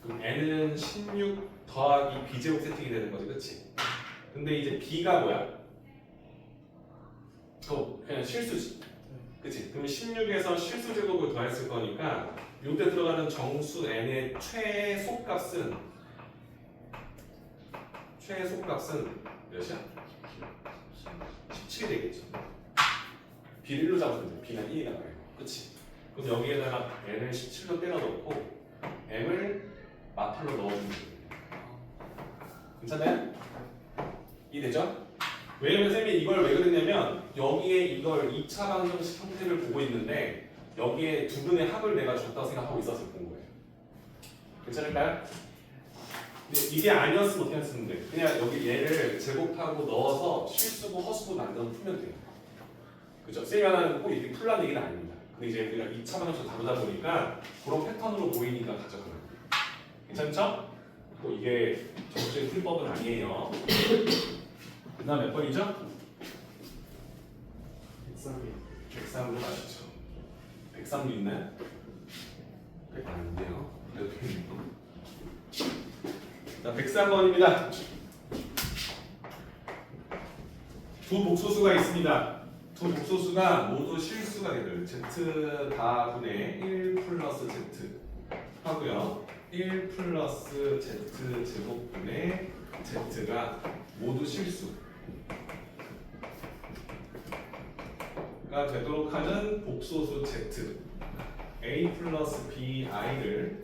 그럼 n은 16 더하기 b제곱 세팅이 되는 거지, 그렇지? 근데 이제 b가 뭐야? 또 그냥 실수지, 그렇지? 그럼 16에서 실수 제곱을 더했을 거니까 요때 들어가는 정수 n의 최소값은 몇이야? 17이 되겠죠. b를 1로 잡으면 돼. b가 1이 나와요. 그치? 그럼 여기에다가 n을 17로 때려 넣고 m을 마플로 넣어주면 돼요. 괜찮나요? 이해되죠? 왜냐면 쌤이 이걸 왜 그랬냐면 여기에 이걸 2차 방정식 형태를 보고 있는데 여기에 두 분의 합을 내가 줬다고 생각하고 있어서 본 거예요. 괜찮을까요? 근데 이게 아니었으면 어떻게 했으면 돼? 그냥 여기 얘를 제곱하고 넣어서 실수고 허수고 만들어서 풀면 돼요. 그죠? 쌤이 하나는 꼭 이렇게 풀라는 얘기는 아닙니다. 근데 이제 우리가 2차 방정식 다루다 보니까 그런 패턴으로 보이니까 가져가는 거예요. 괜찮죠? 또 이게 정식적인 풀법은 아니에요. 그 다음 몇 번이죠? 103으로 가시죠. 103도 있나요? 100 아닌데요. 그래도 되겠네요. 자, 103번입니다. 두 복소수가 있습니다. 두 복소수가 모두 실수가 되는 z 다 분의 1 플러스 z 하고요. 1 플러스 z 제곱분의 z가 모두 실수가 되도록 하는 복소수 z a 플러스 bi를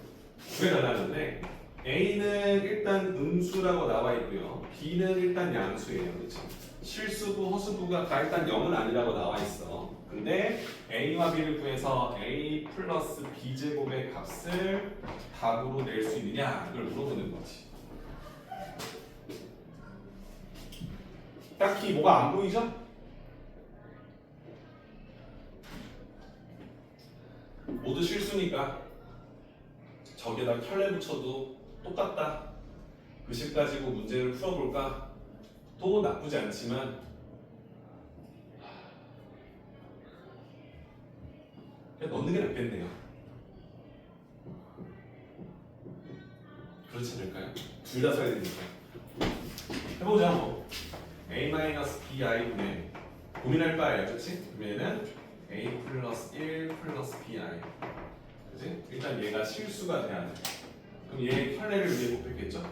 구해달라는데 a는 일단 음수라고 나와 있고요. b는 일단 양수예요. 그렇죠? 실수부, 허수부가 다 일단 0은 아니라고 나와 있어. 근데 a와 b를 구해서 a 플러스 b 제곱의 값을 답으로 낼 수 있느냐 이걸 물어보는 거지. 딱히 뭐가 안 보이죠? 모두 실수니까 저기에다 켤레 붙여도 똑같다. 그 식 가지고 문제를 풀어볼까? 또 나쁘지 않지만 그냥 넣는 게 낫겠네요. 그렇지 않을까요? 둘 다 써야 되니까. 해보자 뭐. a-bi분의 고민할 바에요. 그렇지? 그러면은 a 플러스 1 플러스 bi 그치? 일단 얘가 실수가 돼야 돼. 그럼 얘 켤레를 위에 곱했겠죠?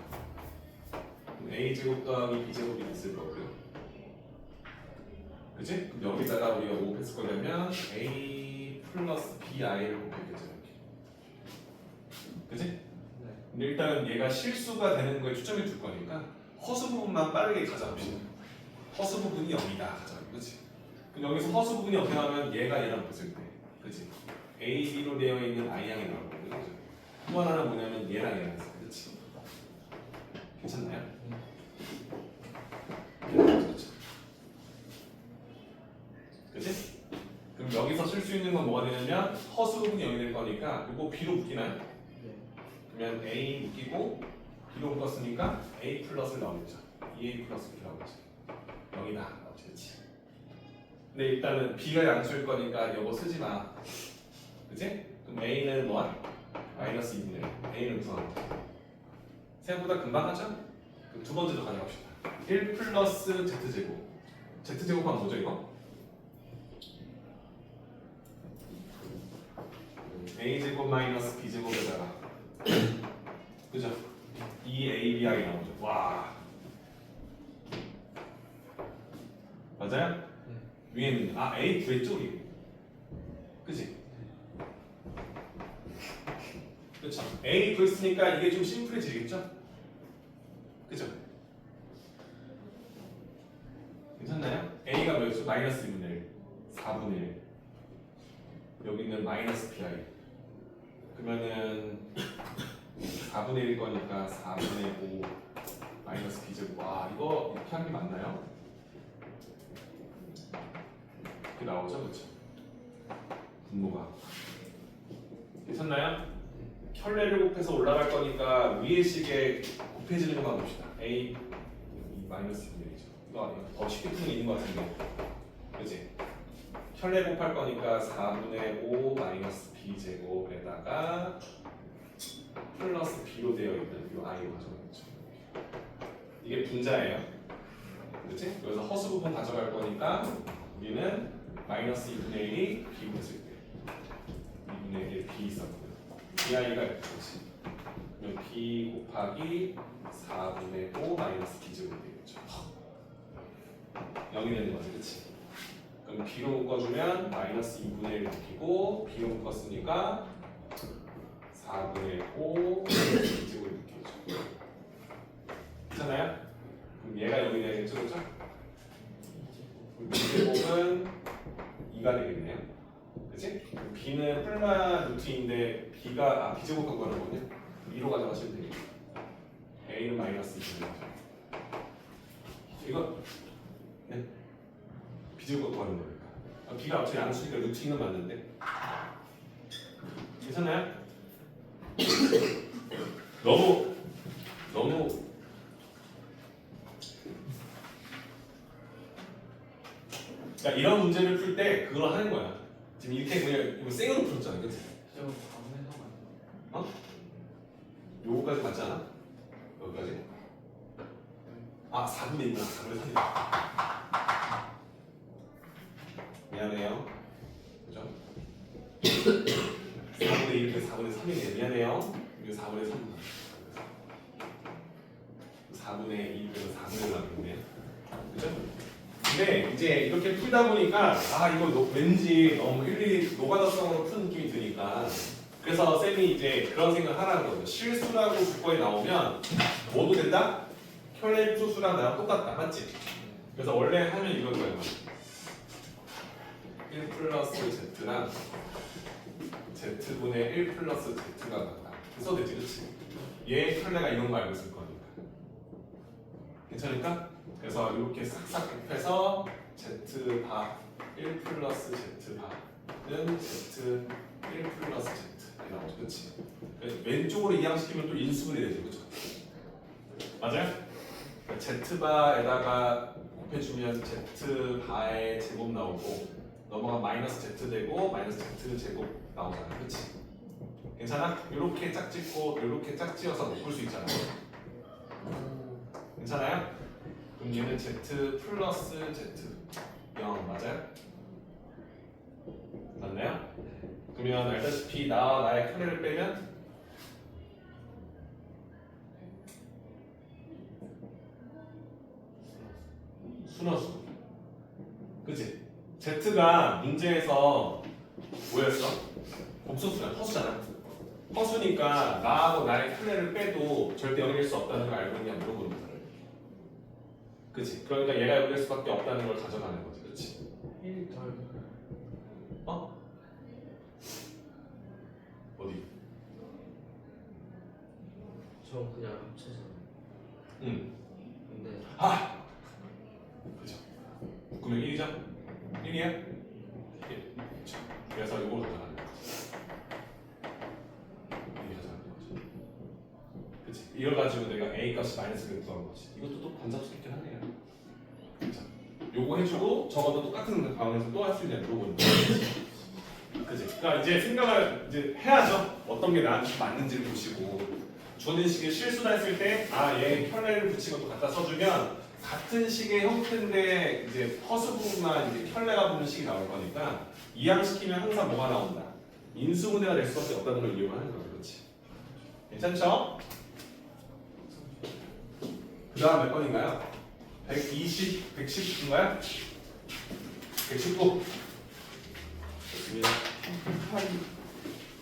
a 제곱 더하기 b 제곱이 있을 거고요. 그치? 그럼 여기다가 우리가 곱했을 거려면 a 플러스 bi를 곱했겠죠. 이렇게. 그치? 근데 일단은 얘가 실수가 되는 거에 초점을 줄 거니까 허수 부분만 빠르게 가져갑시다. 허수 부분이 0이다 가져가요. 그치? 그럼 여기서 허수 부분이 어떻게 나오면 얘가 얘랑 붙을 때 그치? a, b로 되어 있는 i양이 나올 거고요. 그죠? 또 하나는 뭐냐면 얘랑 얘랑 있어. 그치? 괜찮나요? 그렇죠. 그치? 그럼 여기서 쓸 수 있는 건 뭐가 되냐면 허수 부분이 0이 될 거니까 이거 b로 묶이나요? 그러면 a 묶이고 b로 묶었으니까 a 플러스를 나오겠죠. 2a 플러스 b 나오겠죠. 0이다 나오지. 그치? 근데 일단은 b가 양수일 거니까 이거 쓰지 마. 그치? 그럼 a는 뭐야? 마이너스 2분의 a는 구하는 거. 생각보다 금방 하죠? 그럼 두 번째도 가져갑시다. 1 플러스 z제곱. z제곱하면 뭐죠 이거? a제곱 마이너스 b제곱에다가 그죠? 2ab이 나오죠. 와 맞아요? 위에는 a 구했죠 우리? 그치? 그쵸? a 구했으니까 이게 좀 심플해지겠죠? 그죠? 괜찮나요? a가 몇이죠? 마이너스 2분의 1 4분의 1 여기는 마이너스 pi 그러면은 4분의 1 거니까 4분의 5 마이너스 b제곱 와 이거 이렇게 하는 게 맞나요? 이렇게 나오죠? 그쵸? 분모가 괜찮나요? 켤레를 곱해서 올라갈 거니까 위의 식에 곱해지는 것만 봅시다. a 마이너스 2분의 1이죠. 이거 더 쉽게 푸는 게 있는 것 같은데 그치? 켤레 곱할 거니까 4분의 5 마이너스 b제곱에다가 플러스 b로 되어 있는 이 i로 가져가겠죠. 이게 분자예요. 그치? 여기서 허수 부분 가져갈 거니까 우리는 마이너스 2분의 1이 b 붙을 때 2분의 1 b 있었고요. bi가 이렇지. 그러면 b 곱하기 4분의 5 마이너스 b제곱이 되겠죠. 0이 되는 거지, 그치? 그럼 B로 묶어주면 마이너스 2분의 1 바뀌고 B로 묶었으니까 4분의 5 B제곱이 바뀌죠. 괜찮아요? 그럼 얘가 여기 되겠죠, 그렇죠? B제곱은 2가 되겠네요. 그치? 그럼 B는 뿔마 루트인데 B가 B제곱하고 가는 거거든요. 2로 가져가시면 되겠죠. A는 마이너스 2분의 1. 이거 네. B제곱 구하는 거니까. B가 앞에 안 쓰니까 루트 2는 맞는데. 괜찮아요? 너무 그러니까 이런 문제를 풀 때 그걸 하는 거야. 지금 이렇게 그냥 이거 생으로 풀었잖아, 그치? 저거 다음에 하면 요거까지 맞잖아? 여기까지? 아, 4분의 2구나. 4분의 3이다. 미안해요. 그죠? 4분의 1, 4분의 3이네. 미안해요. 이거 4분의 3. 4분의 2, 4분의 1 나왔겠네요. 그죠? 근데 이제 이렇게 풀다 보니까 이거 왠지 너무 일일이 노가다성으로 푸는 느낌이 드니까 그래서 쌤이 이제 그런 생각을 하라는 거죠. 실수라고 국어에 나오면 뭐도 된다? 켤레 수수랑 나랑 똑같다. 맞지? 그래서 원래 하면 이건 거예요. 1 플러스 Z랑 Z분의 1 플러스 Z가 같다. 써도 되지, 그치? 얘 켤레가 이런 거 알고 있을 거니까. 괜찮을까? 그래서 이렇게 싹싹 곱해서 Z바 1 플러스 Z바는 Z 1 플러스 Z 이렇게 나오죠, 그치? 왼쪽으로 이항시키면 또 인수분이 되죠, 그쵸? 맞아요? Z바에다가 곱해주면 Z바의 제곱 나오고 넘어가 마이너스 Z 되고 마이너스 Z 제곱 나오잖아, 그치? 괜찮아? 이렇게 짝 찍고 이렇게 짝 지어서 묶을 수 있잖아. 괜찮아요? 그럼 얘는 Z 플러스 Z 0 맞아요? 맞나요? 그러면 알다시피 나와 나의 켤레를 빼면 순허수. 그치? Z가 문제에서 뭐였어? 복소수야, 허수잖아. 허수니까 나하고 나의 켤레를 빼도 절대 연결될 수 없다는 걸 알고 있냐 물어보는 거야. 그치? 그러니까 얘가 연결될 수밖에 없다는 걸 가져가는 거지, 그치? 1 더하기 어? 어디? 저 그냥 합쳐서. 응. 근데 그죠? 그러면 1이죠? 1이야? 1. 그쵸? 그래서 이걸 가져가는 거지. 이게 가져가는 거지. 그치? 이걸 가지고 내가 A 값이 마이너스를 구하는 거지. 이것도 또 반잡스럽긴 하네요. 그쵸? 요거 해주고 저것도 똑같은 방에서 또 할 수 있냐 물어보는 거지. 그치? 그러니까 이제 생각을 이제 해야죠. 어떤 게 나한테 맞는지를 보시고 주어진 식에 실수를 했을 때 얘 켤레를 붙이고 또 갖다 써주면 같은 식의 형태인데 이제 허수 부분만 이제 켤레가 붙는 식이 나올 거니까 이항시키면 항상 뭐가 나온다? 인수분해가 될 수밖에 없다는 걸 이용하는 거야, 그렇지? 괜찮죠? 그 다음 몇 번인가요? 120, 110인가요? 119. 좋습니다. 108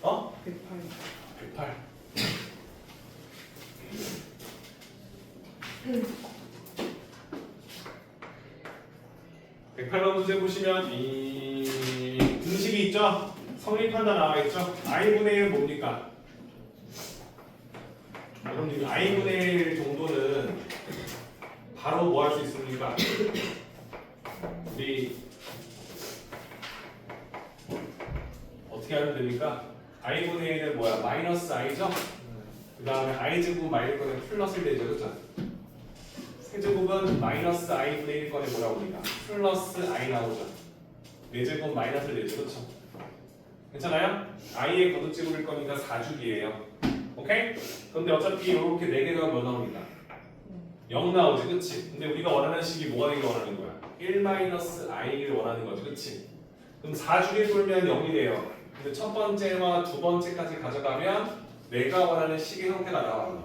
어? 108 108. 네. 108번 문제 보시면 이 등식이 있죠? 성립한다 나와 있죠? i분의 1은 뭡니까? 그럼 이 i분의 1 정도는 바로 뭐 할 수 있습니까? 우리 어떻게 하면 됩니까? i분의 1은 뭐야? 마이너스 i죠? 그 다음에 i제곱 마이너스 거는 플러스 1 되죠, 그렇죠? 세제곱은 마이너스 i분의 1 거는 뭐라고 합니까? 플러스 i 나오죠. 4제곱 마이너스 4죠, 그렇죠? 괜찮아요? i의 거듭제곱일 거니까 4주기예요. 오케이? 그런데 어차피 이렇게 4개가 뭐 나옵니까? 0 나오지, 그치? 근데 우리가 원하는 식이 뭐가 되길 원하는 거야? 1 마이너스 i를 원하는 거지, 그치? 그럼 4주기 돌면 0이 돼요. 근데 첫 번째와 두 번째까지 가져가면 내가 원하는 식의 형태가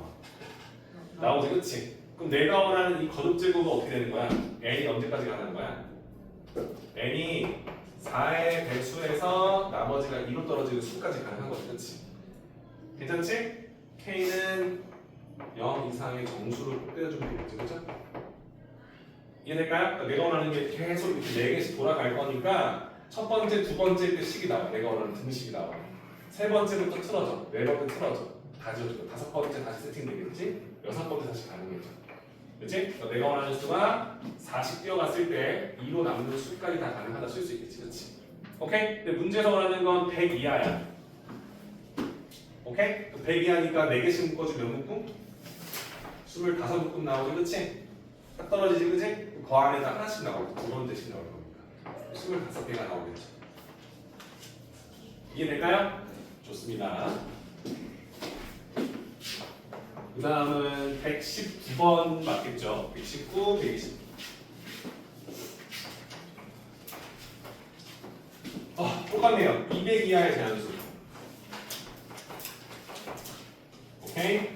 나오지, 그치? 그럼 내가 원하는 이 거듭제곱은 어떻게 되는 거야? n이 언제까지 가는 거야? n이 4의 배수에서 나머지가 2로 떨어지는 수까지 가능한 거지, 그렇지? 괜찮지? k는 0 이상의 정수를 꼭 떼어주면 되겠지, 그렇죠? 이해될까요? 그러니까 내가 원하는 게 계속 이렇게 4개씩 돌아갈 거니까 첫 번째, 두 번째 때 식이 나와. 내가 원하는 등식이 나와. 세 번째부터 틀어져. 네 번째 틀어져. 다 지워져. 다섯 번째 다시 세팅되겠지? 여섯 번째 다시 가능해져. 그치? 그러니까 내가 원하는 수가 4씩 뛰어갔을 때 2로 남는 수까지 다 가능하다 쓸 수 있겠지, 그치? 오케이? 근데 문제에서 원하는 건 100 이하야. 오케이? 100 이하니까 4개씩 묶어주면 묶음? 25묶음 나오지, 그치? 딱 떨어지지, 그치? 그 안에다 하나씩 나오고 두 번째씩 나올 겁니다. 25개가 나오겠죠. 이해될까요? 좋습니다. 그 다음은 119번 맞겠죠? 119, 120. 똑같네요. 200 이하의 제한수. 오케이?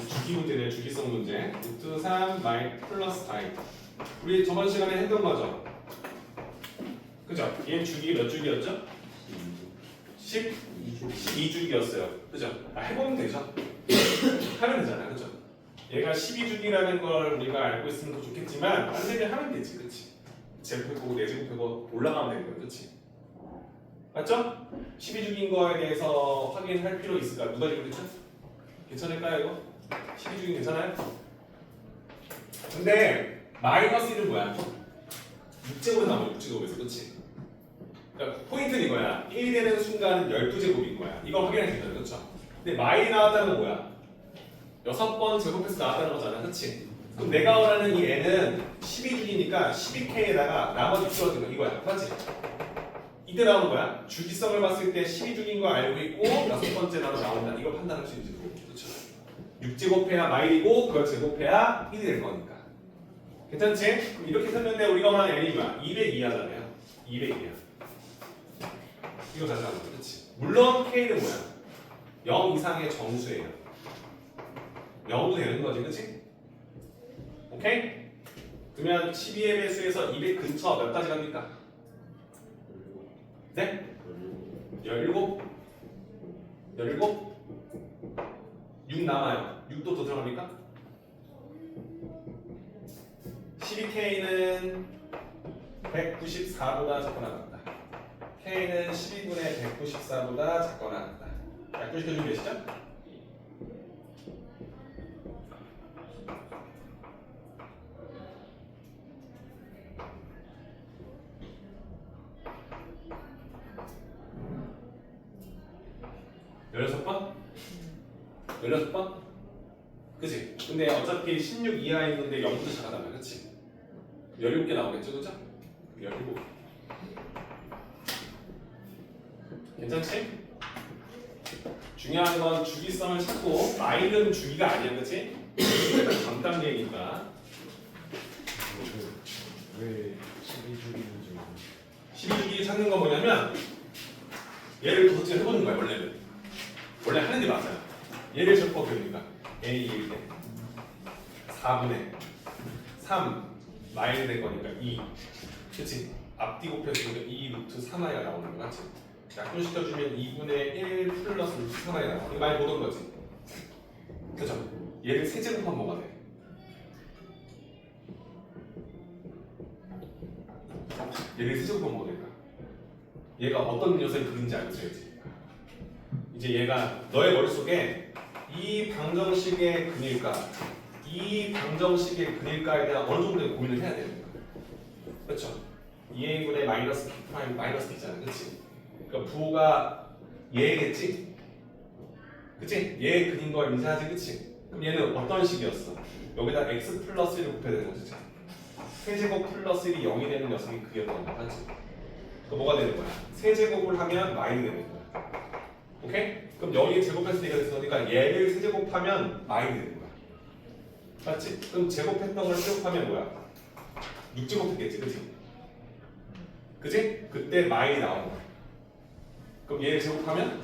주기 문제네요. 주기성 문제. 루트 3 마이 플러스 i. 우리 저번 시간에 했던 거죠? 그죠? 얘 주기 몇 주기였죠? 12주기였어요. 그죠? 해보면 되죠? 하면 되잖아. 그죠? 얘가 12주기라는 걸 우리가 알고 있으면 더 좋겠지만 안 되면 하면 되지. 그치? 제곱해보고 내제곱해보고 올라가면 되는 거야. 그치? 맞죠? 12주기인 거에 대해서 확인할 필요 있을까? 누가 지금 그렇죠? 괜찮을까요 이거? 12주기 괜찮아요? 근데 마이너스 1은 뭐야? 6제곱에 나오면 6제곱에서 그치? 그러니까 포인트는 이거야. 1이 되는 순간은 12제곱인 거야. 이거 확인할 수 있잖아. 그렇죠? 근데 마일이 나왔다는 건 뭐야? 6번 제곱해서 나왔다는 거잖아. 그치? 그럼 내가 원하는 이 n은 12주기니까 12k에다가 나머지 풀어진 거 이거야. 맞지? 이때 나오는 거야. 주기성을 봤을 때 12주기인 거 알고 있고 6번째 나온다. 이걸 판단할 수 있는지 모르겠어. 그렇죠? 6제곱해야 마일이고 그걸 제곱해야 1이 될 거니까. 괜찮지? 그럼 이렇게 썼는데 우리가 원하는 n이 뭐야? 200 이하잖아요. 200 이하. 이거 자주 하는 거 그렇지? 물론 k는 뭐야? 0 이상의 정수예요. 0도 되는 거지, 그렇지? 오케이? 그러면 12의 배수에서 200 근처 몇 가지 갑니까? 네? 17? 17? 6 남아요. 6도 더 들어갑니까? 12K는 194보다 작거나 같다. K는 12분의 194보다 작거나 같다. 약분시켜 준비되시죠? 열여섯 번? 16번? 그치? 근데 어차피 16 이하에 있는데 0부터 작하다면 그치? 17개 나오겠죠? 그죠? 17 괜찮지? 중요한 건 주기성을 찾고 마일은 주기가 아니야 그치? 감당계니까 왜 12주기인지 12주기 찾는 건 뭐냐면 얘를 도대체 해보는 거야 원래는 원래 하는 게 맞아요 얘를 적법해보니까 n이 1대 4분의 3 마일 될 거니까 2 그치? 앞뒤 곱해주면 2 루트 3i가 나오는 거 같지? 약분시켜주면 2분의 1 플러스 루트 3i가 나와 이거 많이 보던 거지? 그죠? 얘를 세제곱하면 뭐가 돼? 얘를 세제곱하면 뭐가 될까? 얘가 어떤 녀석이 그린지 알고 있어야지 이제 얘가 너의 머릿속에 이 방정식의 근일가 이 방정식의 근일가에 대한 어느 정도의 고민을 해야 되는 거야 그렇죠? 2a분의 마이너스 b 프라임 마이너스 b잖아 그치? 그러니까 부호가 얘겠지? 그치? 얘 그린 걸 인지하지 그치? 그럼 얘는 어떤 식이었어? 여기다 x 플러스 1을 곱해야 되는 거지 세제곱 플러스 1이 0이 되는 녀석이 그였던 거 맞지? 그럼 뭐가 되는 거야? 세제곱을 하면 마이너스 되는 거야 오케이? 그럼 여기 제곱했을 때 이거 됐으니까 얘를 세제곱하면 마이너스 되는 거야 맞지? 그럼 제곱했던 걸 세곱하면 뭐야? 6제곱 했겠지 그치? 그치? 그때 마이너스 나오는 거야 그럼 얘를 제곱하면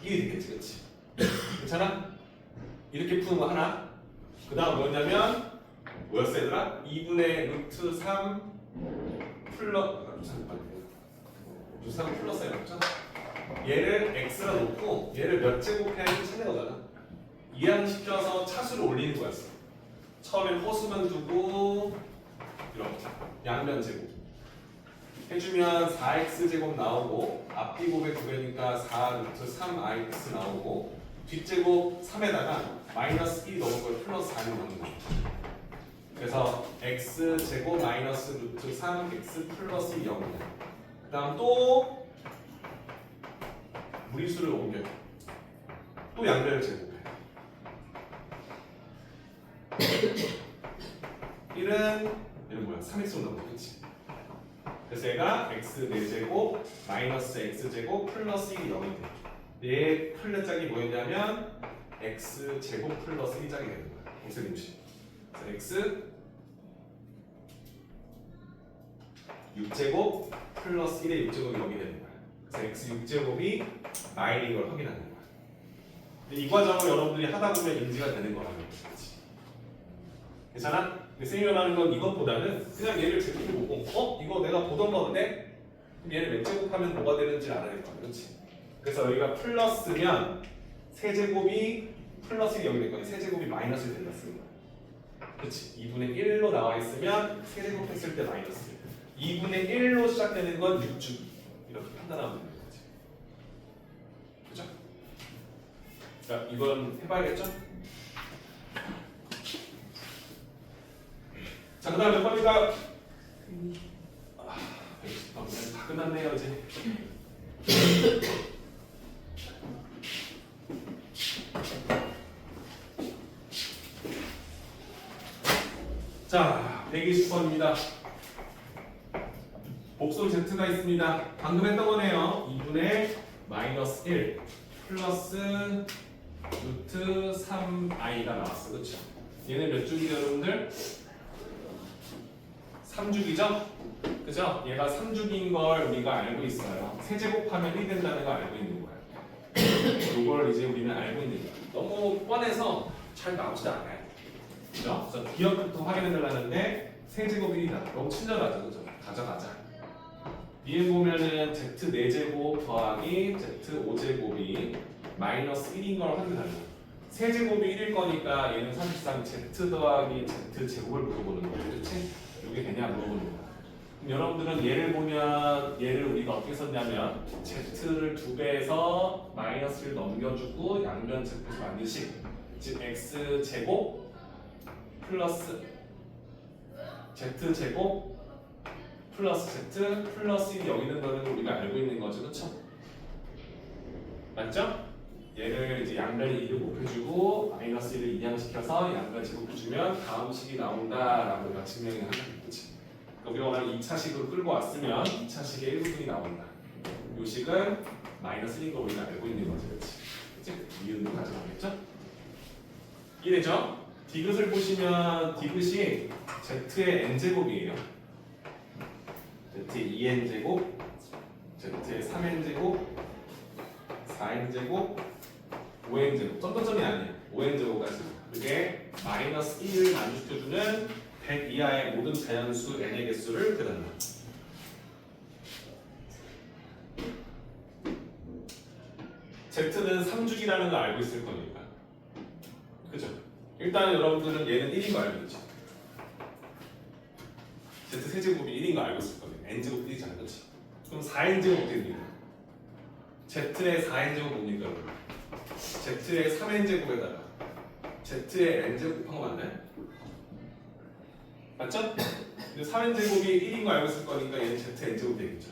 1이 되겠지 그치? 괜찮아? 이렇게 푸는 거 하나 그 다음 뭐냐면 뭐였어 얘들아? 2분의 루트 3 플러스 루트 3 플러스 이랬죠? 얘를 x라 놓고 얘를 몇 제곱해야지 찾는 거잖아. 이항시켜서 차수를 올리는 거였어. 처음엔 허수만 두고 이렇게 양변 제곱 해주면 4x 제곱 나오고 앞뒤 곱의 2배니까 4 루트 3ix 나오고 뒷제곱 3에다가 마이너스 1 넣은 걸 플러스 4를 넣는 거야. 그래서 x 제곱 마이너스 루트 3x 플러스 0이야. 그 다음 또 무리수를 옮겨 또 양변을 제곱해. 1은 뭐야? 3x로 나오고 그치? 그래서 얘가 x 4제곱 마이너스 x제곱 플러스 1이 0이 돼. 얘 플랫짝이 뭐였냐면 x 제곱 플러스 1짝이 되는 거야. 공식임식. 그래서 x 6제곱 플러스 1의 6제곱이 0이 되는 거야. 그래서 x 6제곱이 마이너인 걸 확인하는 거야. 근데 이 과정을 여러분들이 하다 보면 인지가 되는 거라는 거지. 괜찮아? 선생님이 말하는 건 이것보다는 그냥 얘를 제곱을 보고 이거 내가 보던 건데 얘를 몇 제곱하면 뭐가 되는지 알아야 될 거야. 그렇지? 그래서 여기가 플러스면 세제곱이 플러스 0이 될 거야. 세제곱이 마이너스 된다 쓰는 거야. 그렇지? 2분의 1로 나와 있으면 세제곱 했을 때 마이너스 2분의 1로 시작되는 건 6주 이렇게 판단하면 되는 거지. 그죠? 자, 이건 해봐야겠죠? 자, 그 다음에 몇 번입니까? 다 끝났네요 이제. 자, 120번입니다. 복수 z가 있습니다. 방금 했던 거네요. 2분의 마이너스 1 플러스 루트 3i가 나왔어. 그렇죠? 얘는 몇 주기죠 여러분들? 3주기죠? 그죠? 얘가 3주기인 걸 우리가 알고 있어요. 세제곱하면 1 된다는 걸 알고 있는 거야. 이걸 이제 우리는 알고 있는 거야. 너무 뻔해서 잘 나오지도 않아요. 그죠? 그래서 기억부터 확인해달라는데 세제곱 1이다. 너무 친절하죠? 그죠? 가져가자. 위에 보면은 z 4제곱 더하기 z 5제곱이 마이너스 1인 걸 확인하는 거야. 세제곱이 1일 거니까 얘는 사실상 z 더하기 z 제곱을 물어보는 거야. 그렇지? 이게 되냐 물어보는 거야. 그럼 여러분들은 얘를 보면 얘를 우리가 어떻게 썼냐면 z를 2배에서 마이너스를 넘겨주고 양변 제곱해서 만든 식. 즉 x 제곱 플러스 z 제곱 플러스 z 플러스 1이 여기 있는 거는 우리가 알고 있는 거죠. 그렇죠? 맞죠? 얘를 이제 양변이 2를 곱해주고 마이너스 1을 이항시켜서 양변 제곱해주면 다음 식이 나온다라고 우리가 증명을 하는 거지. 우리가 원하는 2차식으로 끌고 왔으면 2차식의 1부분이 나온다. 이 식은 마이너스 1인 거 우리가 알고 있는 거지. 그렇지? 이유도 가져가겠죠? 이해되죠? 디귿을 보시면 디귿이 z의 n제곱이에요. z의 2n제곱, z의 3n제곱, 4n제곱, 5n제곱. 점점점이 아니에요. 5n제곱까지. 그게 마이너스 1을 만족해주는 100 이하의 모든 자연수 n의 개수를 표현한다. z는 3주기라는 걸 알고 있을 거니까. 그죠? 일단 여러분들은 얘는 1인 거 알고 있죠? z 세제곱이 1인 거 알고 있을 거예요. n제곱 1이잖아. 그렇지? 그럼 4n제곱 어떻게 됩니까? z의 4n제곱 뭡니까? z의 3n제곱에다가 z의 n제곱 곱한 거 맞나요? 맞죠? 근데 3n제곱이 1인 거 알고 있을 거니까 얘는 z n제곱 되겠죠.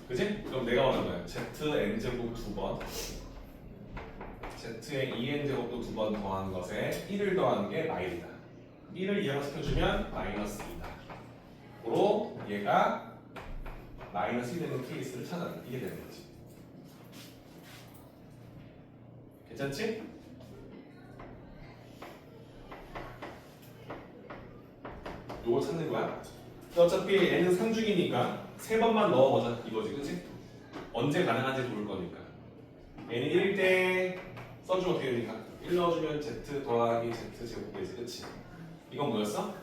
그치? 그럼 내가 원하는 거야. z n제곱 2번 z의 2n제곱도 2번 더한 것에 1을 더하는 게 마일이다. 1을 이항시켜주면 마이너스 2다. 고로 얘가 마이너스 1 되는 케이스를 찾아라. 이게 되는 거지. 괜찮지? 요거 찾는 거야. 어차피 n은 3주기니까 3번만 넣어보자 이거지. 그치? 언제 가능한지 모를 거니까 n이 1일 때 써주면 어떻게 되니까? 1 넣어주면 z 더하기 z 제곱 되지, 그치? 이건 뭐였어?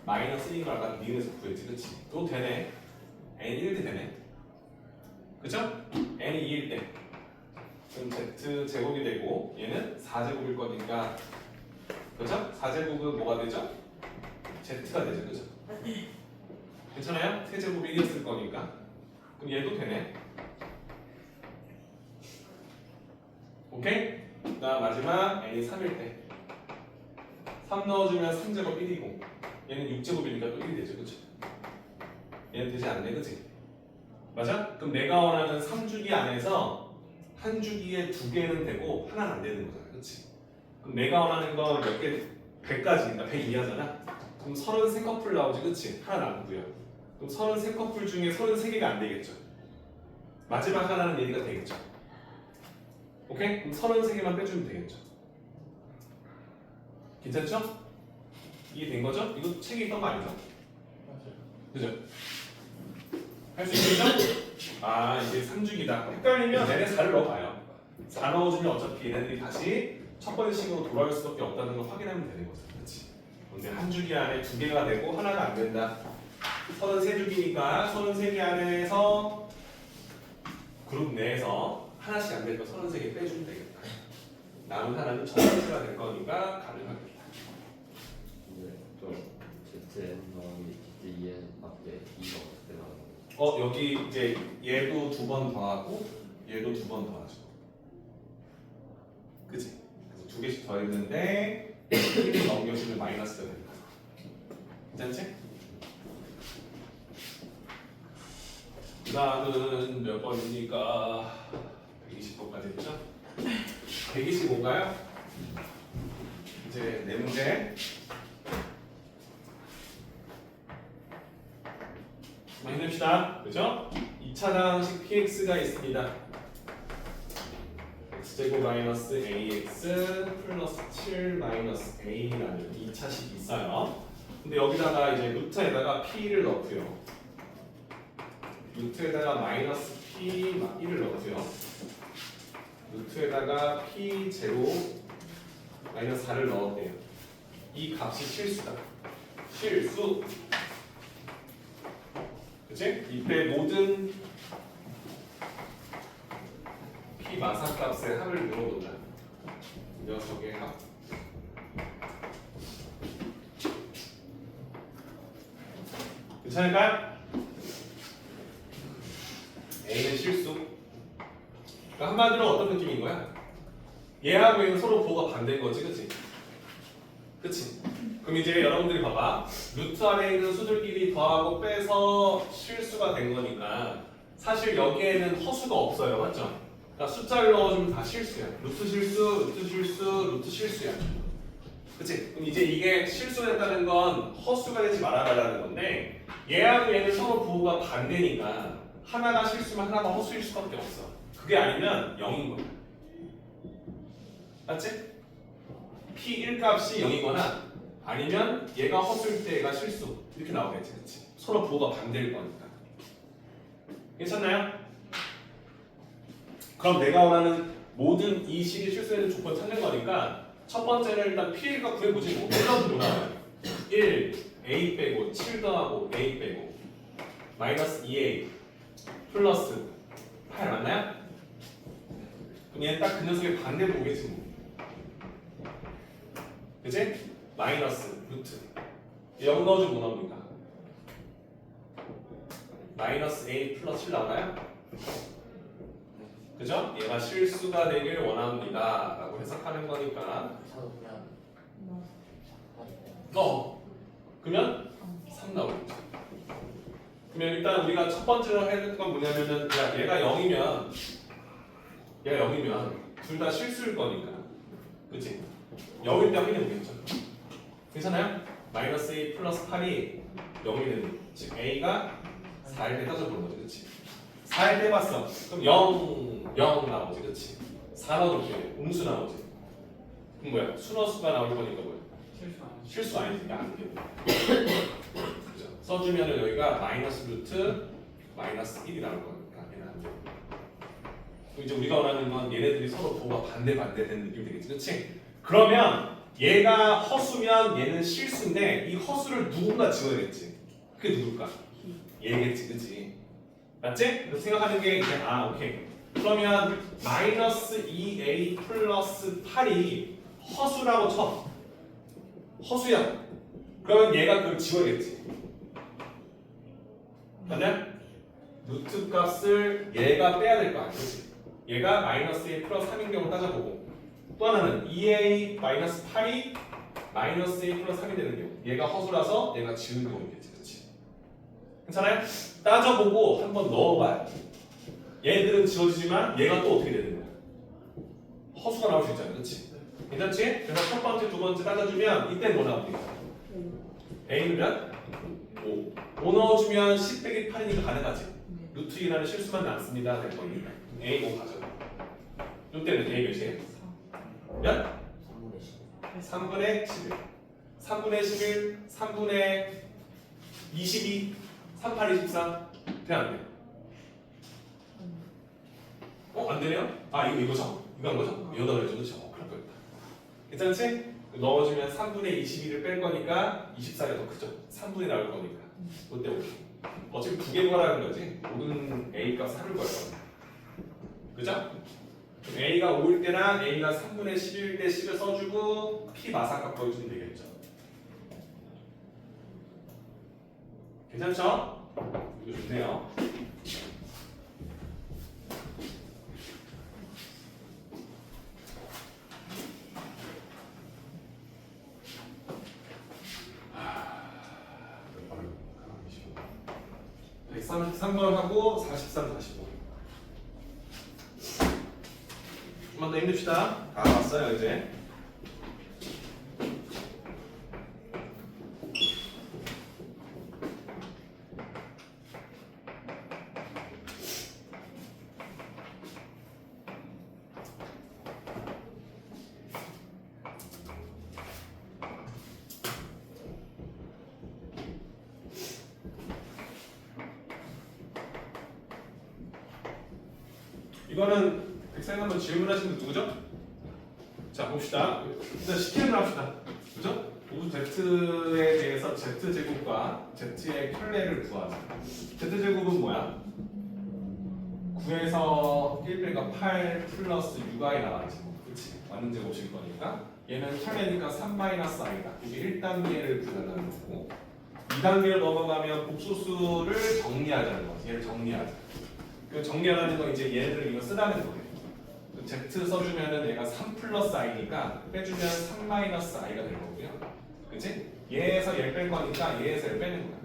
마이너스 1인 걸 아까 니은에서 구했지, 그치? 또 되네. n이 1일 때 되네. 그쵸? n이 2일 때 그럼 z 제곱이 되고 얘는 4제곱일 거니까 그죠? 4제곱은 뭐가 되죠? z가 되죠, 그죠? 괜찮아요? 세제곱이 1이었을 거니까 그럼 얘도 되네. 오케이? 그 다음 마지막 n이 3일 때 3 넣어주면 3제곱 1이고 얘는 6제곱이니까 또 1이 되죠, 그치? 얘는 되지 않네, 그치? 맞아? 그럼 내가 원하는 3주기 안에서 한 주기에 2개는 되고 하나는 안 되는 거잖아, 그치? 그럼 내가 원하는 건 몇 개? 100까지니까 100 이하잖아? 그럼 33커플 나오지, 그치? 하나 남고요. 그럼 33커플 중에 33개가 안 되겠죠? 마지막 하나는 얘가 되겠죠? 오케이? 그럼 33개만 빼주면 되겠죠? 괜찮죠? 이해된 거죠? 이거 책에 있던 거 아니죠? 그죠? 할 수 있겠죠? 아, 이게 3주기다. 헷갈리면 얘네 4를 넣어봐요. 4 넣어주면 어차피 얘네들이 다시 첫 번째 식으로 돌아올 수밖에 없다는 걸 확인하면 되는 거죠. 그렇지? 근데 한 주기 안에 2개가 되고 하나가 안 된다. 33주기니까 33개 안에서 그룹 내에서 하나씩 안 될 거 33개 빼주면 되겠다. 남은 하나는 전체가 될 거니까 가능하겠다. 네, 좀 ZN 더하기 ZEN 앞에 2가 어떻게 나오는 거예요? 여기 이제 얘도 2번 더하고 얘도 2번 더하죠. 그치? 그래서 2개씩 더했는데 1을 넘겨주면 마이너스가 됩니다. 괜찮지? 그 다음은 몇 번입니까? 120번까지 했죠? 125인가요? 이제 네 문제 많이 냅시다. 그죠? 2차당식 px가 있습니다. x제곱 마이너스 ax 플러스 7 마이너스 a라는 2차식이 있어요. 근데 여기다가 이제 루트에다가 p를 넣고요. 루트에다가 마이너스 p 1을 넣고요. 루트에다가 p 제로 마이너스 4를 넣었대요. 이 값이 실수다. 실수. 그치? 이때 모든 p 마사값의 합을 물어본다. 이 녀석의 합. 괜찮을까요? A는 실수. 그러니까 한마디로 어떤 느낌인 거야? 얘하고 얘는 서로 부호가 반대인 거지, 그치? 그치? 그럼 이제 여러분들이 봐봐. 루트 안에 있는 수들끼리 더하고 빼서 실수가 된 거니까 사실 여기에는 허수가 없어요, 맞죠? 그러니까 숫자를 넣어주면 다 실수야. 루트 실수, 루트 실수, 루트 실수야. 그치? 그럼 이제 이게 실수했다는 건 허수가 되지 말아달라는 건데 얘하고 얘는 서로 부호가 반대니까 하나가 실수면 하나가 허수일 수밖에 없어. 그게 아니면 0인 거야. 맞지? P1 값이 0이거나 아니면 얘가 허수일 때 얘가 실수 이렇게 나오겠지, 그치? 서로 부호가 반대일 거니까. 괜찮나요? 그럼 내가 원하는 모든 이 식의 실수에는 조건 찾는 거니까 첫 번째는 일단 P1과 구해보지 뭐. 플러스 뭐 나와요? 1, A 빼고 7 더하고 A 빼고 마이너스 2A 플러스 8 맞나요? 그럼 얘는 딱 그 녀석의 반대로 오겠지 뭐. 그치? 마이너스 루트 0 넣어주면 뭐 나옵니까? 마이너스 A 플러스 7 나오나요? 그죠? 얘가 실수가 되길 원합니다 라고 해석하는 거니까 그러면 3 나오겠죠. 그러면 일단 우리가 첫 번째로 해야 될 건 뭐냐면은 야, 얘가 0이면 둘 다 실수일 거니까 그치? 0일 때 확인해 보겠죠. 괜찮아요? 마이너스 A 플러스 8이 0이 되는 즉 A가 4일 때 따져보는 거지, 그치? 4일 때 봤어. 그럼 0 나오지, 그치? 4 넣어줄게. 음수 나오지. 그럼 뭐야? 순어수가 나올 거니까 뭐야? 실수 아니니까 안 돼. 그죠? 써주면은 여기가 마이너스 루트 마이너스 1이 나올 거니까 얘는 안 돼. 이제 우리가 원하는 건 얘네들이 서로 도가 반대되는 느낌이 되겠지, 그렇지? 그러면 얘가 허수면 얘는 실수인데 이 허수를 누군가 지워야겠지. 그게 누굴까? 얘겠지, 그렇지? 맞지? 그래서 생각하는 게 이제 오케이. 그러면 마이너스 2a 플러스 8이 허수라고 쳐. 허수야. 그러면 얘가 그걸 지워야겠지. 맞냐? 루트 값을 얘가 빼야 될 거 아니야, 그렇지? 얘가 마이너스 a 플러스 3인 경우 따져보고 또 하나는 2a 마이너스 8이 마이너스 a 플러스 3이 되는 경우 얘가 허수라서 얘가 지우는 경우겠지, 그렇지? 괜찮아요? 따져보고 한번 넣어봐요. 얘들은 지워지지만 얘가 또 어떻게 되는 거야? 허수가 나올 수 있잖아, 그렇지? 괜찮지? 그래서 첫 번째, 두 번째 따져주면 이때 뭐 나옵니까? a는 몇? 5 넣어주면 10 빼기 8이니까 가능하지? 루트 2라는 실수만 남습니다. 될 거니까 a 5 가져. 이때는 a 몇이에요? 몇? 3분의 11 3분의 11 3분의 22 38, 24 돼? 안 돼? 안 되네요? 이거죠? 이거 한 거죠? 이거다 그랬죠? 그렇죠? 그럴 거였다. 괜찮지? 넣어주면 3분의 22를 뺄 거니까 24가 더 크죠? 3분의 나올 거니까 이때 오케이. 어차피 두 개 구하라는 거지. 모든 a 값 3을 구할 거야. 그죠? a가 5일 때랑 a가 3분의 11대 10을 써주고 p 마사값 보여주면 되겠죠. 괜찮죠? 이거 좋네요. 몇 번을 133번 하고 43, 45. 좀만 더 힘냅시다. 다 왔어요 이제. 이거는 백사님 한번 질문하신 분 누구죠? 자 봅시다. 일단 시키는 걸 합시다. 그죠? 우주 Z에 대해서 Z제곱과 Z의 켤레를 구하자. Z제곱은 뭐야? 9에서 1 빼가 8 플러스 6i 나가지. 그치? 완전 제곱일 거니까 얘는 켤레니까 3-i다. 이게 1단계를 구하자는 거고 2단계로 넘어가면 복소수를 정리하자는 거지. 얘를 정리하자. 그 정리하라는 건 이제 얘네들을 이거 쓰라는 거예요. Z 써주면은 얘가 3 플러스 i니까 빼주면 3 마이너스 i가 될 거고요. 그치? 얘에서 얘를 뺄 거니까 얘에서 얘를 빼는 거야.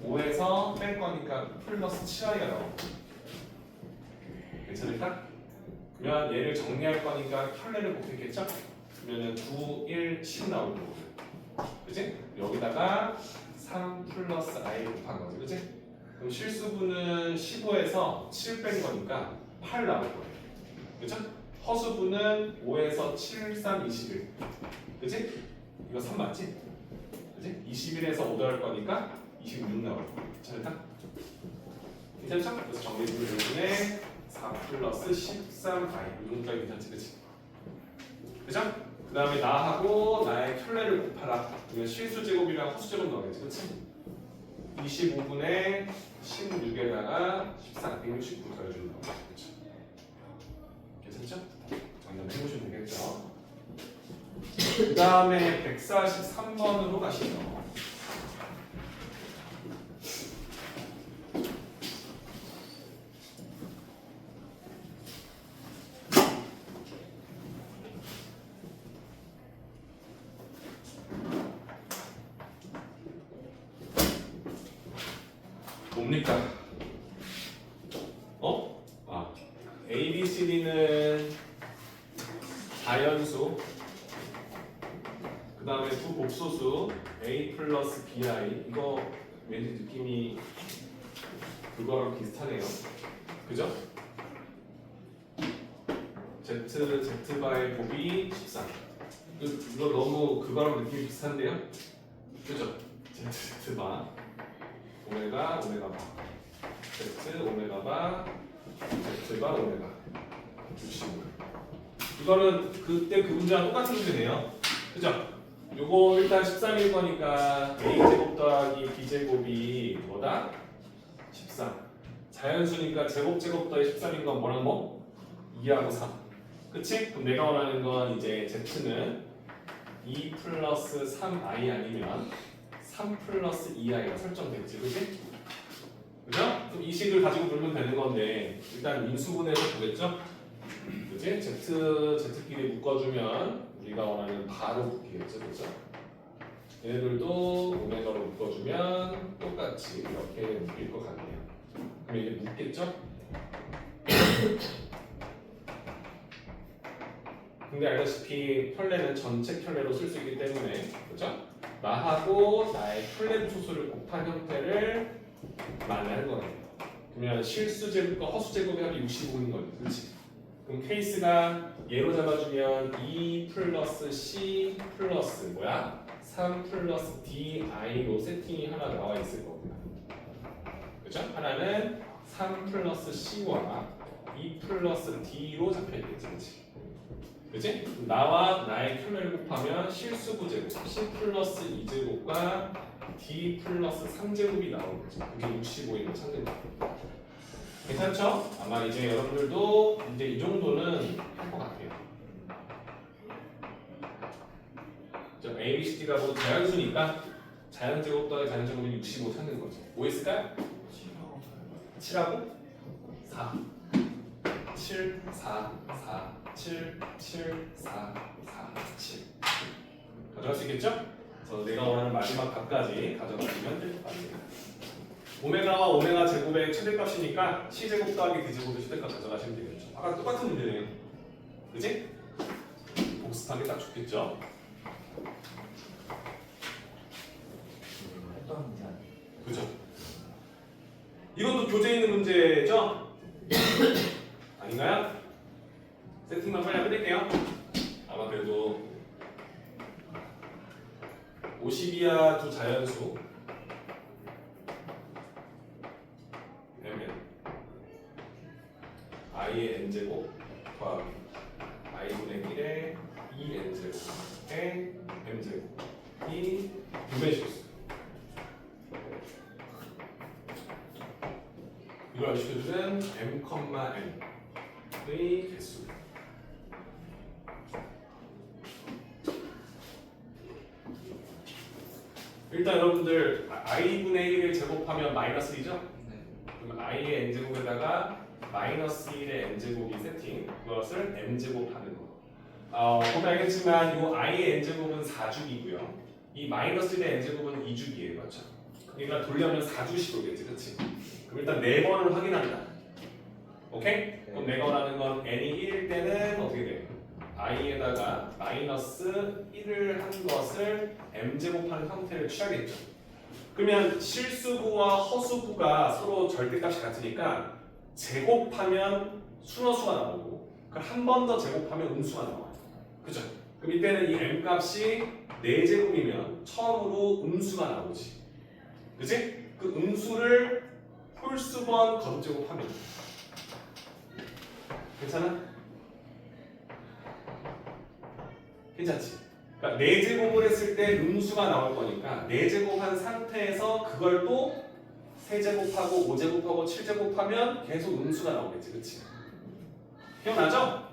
5에서 뺄 거니까 플러스 7i가 나오고. 괜찮을까? 그러면 얘를 정리할 거니까 켤레를 곱했겠죠? 그러면은 9, 1, 10 나올 거고. 그치? 여기다가 3 플러스 i 곱한 거지. 그치? 그럼 실수분은 15에서 7 뺀 거니까 8 나올 거예요. 그쵸? 허수분은 5에서 7, 3, 21. 그치? 이거 3 맞지? 그치? 21에서 5 더할 거니까 26 나올 거예요. 괜찮을까? 괜찮죠? 그래서 정리해주면 되는데 4 플러스 13i. 이 정도까지 괜찮지? 그치? 그죠? 그 다음에 나하고 나의 켤레를 곱하라. 그러면 실수제곱이랑 허수제곱 나오겠지? 그치? 25분의 16에다가 14, 169 더해주는 거. 그렇죠? 괜찮죠? 정리를 해보시면 되겠죠? 그 다음에 143번으로 가시죠. 뭡니까? A, B, C, D는 자연수, 그 다음에 두 복소수 A 플러스 BI. 이거 왠지 느낌이 그거랑 비슷하네요. 그죠? Z바의 곱이 13. 이거 너무 그거랑 느낌이 비슷한데요? 그죠? Z바 오메가 바 Z 오메가 바 Z바 오메가. 65. 이거는 그때 그 문제랑 똑같은 문제네요. 그죠? 요거 일단 13일 거니까 a제곱 더하기 b제곱이 뭐다? 13. 자연수니까 제곱 더하기 13인 건 뭐랑 뭐? 2하고 3. 그치? 그럼 내가 원하는 건 이제 z는 2 플러스 3i 아니면 3 플러스 2i가 설정됐지. 그치? 그죠? 그럼 이 식을 가지고 놀면 되는 건데 일단 인수분해해서 보겠죠? 그치? z끼리 묶어주면 우리가 원하는 바로 묶이겠죠? 그죠? 얘네들도 오메가로 묶어주면 똑같이 이렇게 묶일 것 같네요. 그럼 이게 묶겠죠? 근데 알다시피 켤레는 전체 켤레로 쓸 수 있기 때문에 그죠? 나하고 나의 켤레 초수를 곱한 형태를 만나는 거예요. 그러면 실수 제곱과 허수 제곱이 합이 65인 거예요. 그렇지? 그럼 케이스가 예로 잡아주면 2 플러스 c 플러스 뭐야? 3 플러스 di로 세팅이 하나 나와 있을 겁니다. 그죠? 하나는 3 플러스 c와 2 플러스 d로 잡혀 있겠지. 그렇지? 그치? 나와 나의 켤레를 곱하면 실수부 제곱 c 플러스 2제곱과 d 플러스 3제곱이 나오겠지. 그게 65인 거 찾는 거. 괜찮죠? 아마 이제 여러분들도 이제 이 정도는 할 것 같아요. A, B, C, D가 모두 자연수니까 자연제곱 더하기 자연제곱이 65 찾는 거죠. 뭐 있을까요? 7하고 4 7, 4, 4, 7, 7, 4, 4, 7 가져갈 수 있겠죠? 그래서 내가 원하는 마지막 값까지 가져가시면 될 것 같습니다. 오메가와 오메가 제곱의 최대값이니까 C제곱 더하기 D제곱의 최대값 가져가시면 되겠죠. 아까 똑같은 문제네요. 그치? 복습하기 딱 좋겠죠? 했던 문제 아니에요? 그죠? 이것도 교재 있는 문제죠? 아닌가요? 세팅만 빨리 끝낼게요. 아마 그래도 50이야 두 자연수 mn i의 n제곱 더하기 i분의 1의 2n제곱의 m제곱이 2배식이었어요. 이걸 알려주는 m,n의 개수. 일단 여러분들 i분의 1을 제곱하면 마이너스 2죠? 그럼 i의 n제곱에다가 마이너스 1의 n제곱이 세팅 그것을 m제곱 하는 거. 보면 알겠지만 이 i의 n제곱은 4주기고요. 이 마이너스 1의 n제곱은 2주기예요. 맞죠? 그러니까 돌려면 4주씩 오겠지. 그치? 그럼 일단 4번을 확인한다. 오케이? 그럼 내가 원하는 건 n이 1일 때는 어떻게 돼요? i에다가 마이너스 1을 한 것을 m제곱하는 형태를 취하겠죠. 그러면 실수부와 허수부가 서로 절대값이 같으니까 제곱하면 순허수가 나오고 그걸 한 번 더 제곱하면 음수가 나와요. 그죠? 그럼 이때는 이 m값이 4제곱이면 처음으로 음수가 나오지. 그치? 그 음수를 홀수번 거듭제곱하면 괜찮아? 괜찮지? 그러니까 4제곱을 했을 때 음수가 나올 거니까 4제곱한 상태에서 그걸 또 3제곱하고 5제곱하고 7제곱하면 계속 음수가 나오겠지. 그치? 기억나죠?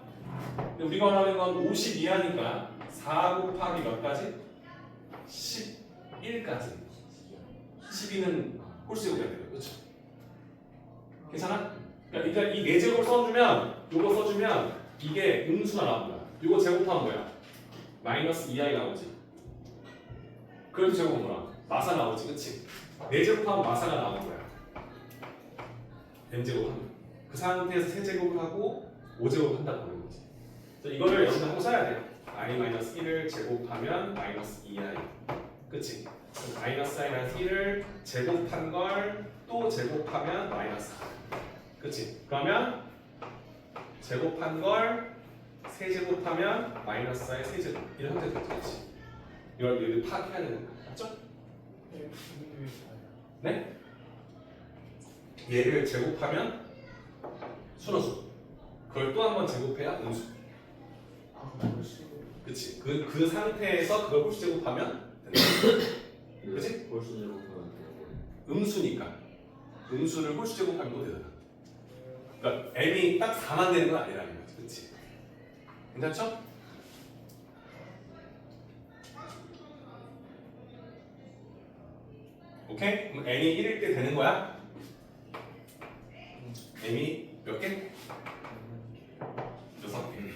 근데 우리가 원하는 건 50 이하니까 4 곱하기 몇 가지? 11까지 12는 홀수제곱이 안 돼요. 그렇죠? 괜찮아? 그러니까 이 4제곱을 써주면 요거 써주면 이게 음수가 나옵니다. 요거 제곱하면 뭐야? 마이너스 2i 나오지. 그래도 제곱은 뭐야? 마사 나오지. 그치? 4제곱하면 마사가 나오는 거야. n제곱하면 그 상태에서 3제곱을 하고 5제곱 한다고 하는 거지. 이거를 여기다 한번 써야 돼요. i-1을 제곱하면 마이너스 2i. 그치? 마이너스 i 마이너스 1을 제곱한 걸 또 제곱하면 마이너스 4. 그치? 그러면 제곱한 걸 세제곱하면 마이너스 4의 세제곱 이런 형태가 되겠지. 이걸 얘를 파악해야 되는 거 맞죠? 네? 얘를 제곱하면 순허수 그걸 또 한 번 제곱해야 음수. 아 홀수. 그치? 그 상태에서 그걸 홀수 제곱하면 된다. 그치? 홀수 제곱하면 되는 거예요. 음수니까. 음수를 홀수 제곱하면 또 되잖아. 그러니까 m이 딱 4만 되는 건 아니라는 거지. 그치? 괜찮죠? 오케이? 그럼 n이 1일 때 되는 거야? m이 몇 개? 6개.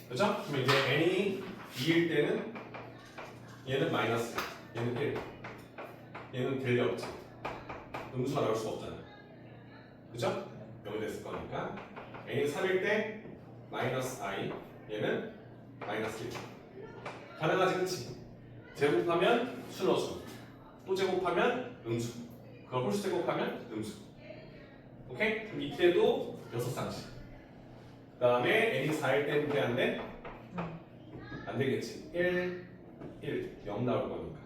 그죠? 그럼 이제 n이 2일 때는 얘는 마이너스, 얘는 1. 얘는 될 리 없지. 음수가 나올 수가 없잖아. 그죠? 0이 됐을 거니까. n이 3일 때 마이너스 i, 얘는 마이너스 1. 가능하지, 그치? 제곱하면 순어수, 또 제곱하면 음수, 그걸 홀수 제곱하면 음수. 오케이? 그럼 이때도 6쌍씩. 그 다음에 n이 4일 때 문제 안 돼? 안 되겠지. 1, 0 나올 거니까.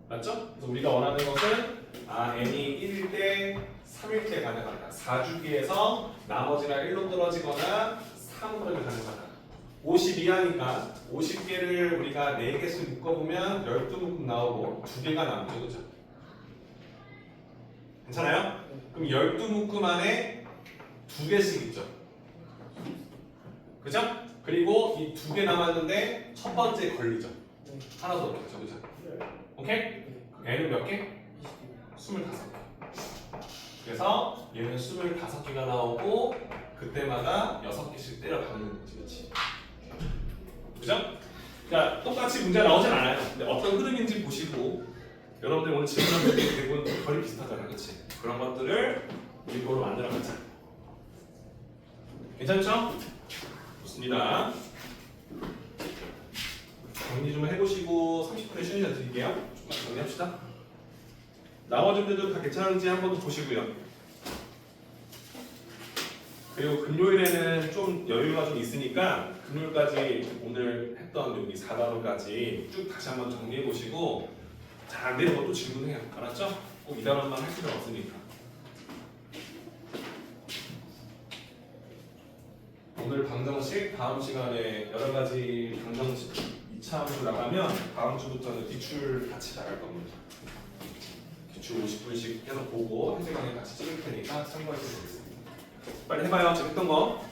맞죠? 그래서 우리가 원하는 것은 n이 1일 때, 3일 때 가능하다. 4주기에서 나머지가 1로 떨어지거나 3으로 가능하다. 52하니까 50개를 우리가 4개씩 묶어보면 12묶음 나오고 2개가 남죠. 그죠? 괜찮아요? 그럼 12묶음 안에 2개씩 있죠. 그죠? 그리고 이 2개 남았는데 첫 번째 걸리죠. 하나도 없겠죠. 그죠? 오케이? 얘는 몇 개? 25개. 그래서 얘는 25개가 나오고 그때마다 6개씩 때려박는 거지. 그치? 그죠? 자, 똑같이 문제가 나오진 않아요. 근데 어떤 흐름인지 보시고 여러분들 오늘 질문한 것들이 대부분 거의 비슷하잖아요. 그치? 그런 것들을 우리 거로 만들어가자. 괜찮죠? 좋습니다. 정리 좀 해보시고 30분에 쉬는 시간 드릴게요. 조금만 정리합시다. 나머지 분들도 다 괜찮은지 한 번 더 보시고요. 그리고 금요일에는 좀 여유가 좀 있으니까 금요일까지 오늘 했던 여기 4단원까지 쭉 다시 한번 정리해 보시고 잘 안 되는 것도 질문해요. 알았죠? 꼭 2단원만 할 필요는 없으니까. 오늘 방정식 다음 시간에 여러 가지 방정식 2차 함수 나가면 다음 주부터는 기출 같이 나갈 겁니다. 기출 50분씩 계속 보고 한세 강의 같이 찍을 테니까 참고하시면 되겠습니다. 빨리 해봐요. 재밌던 거.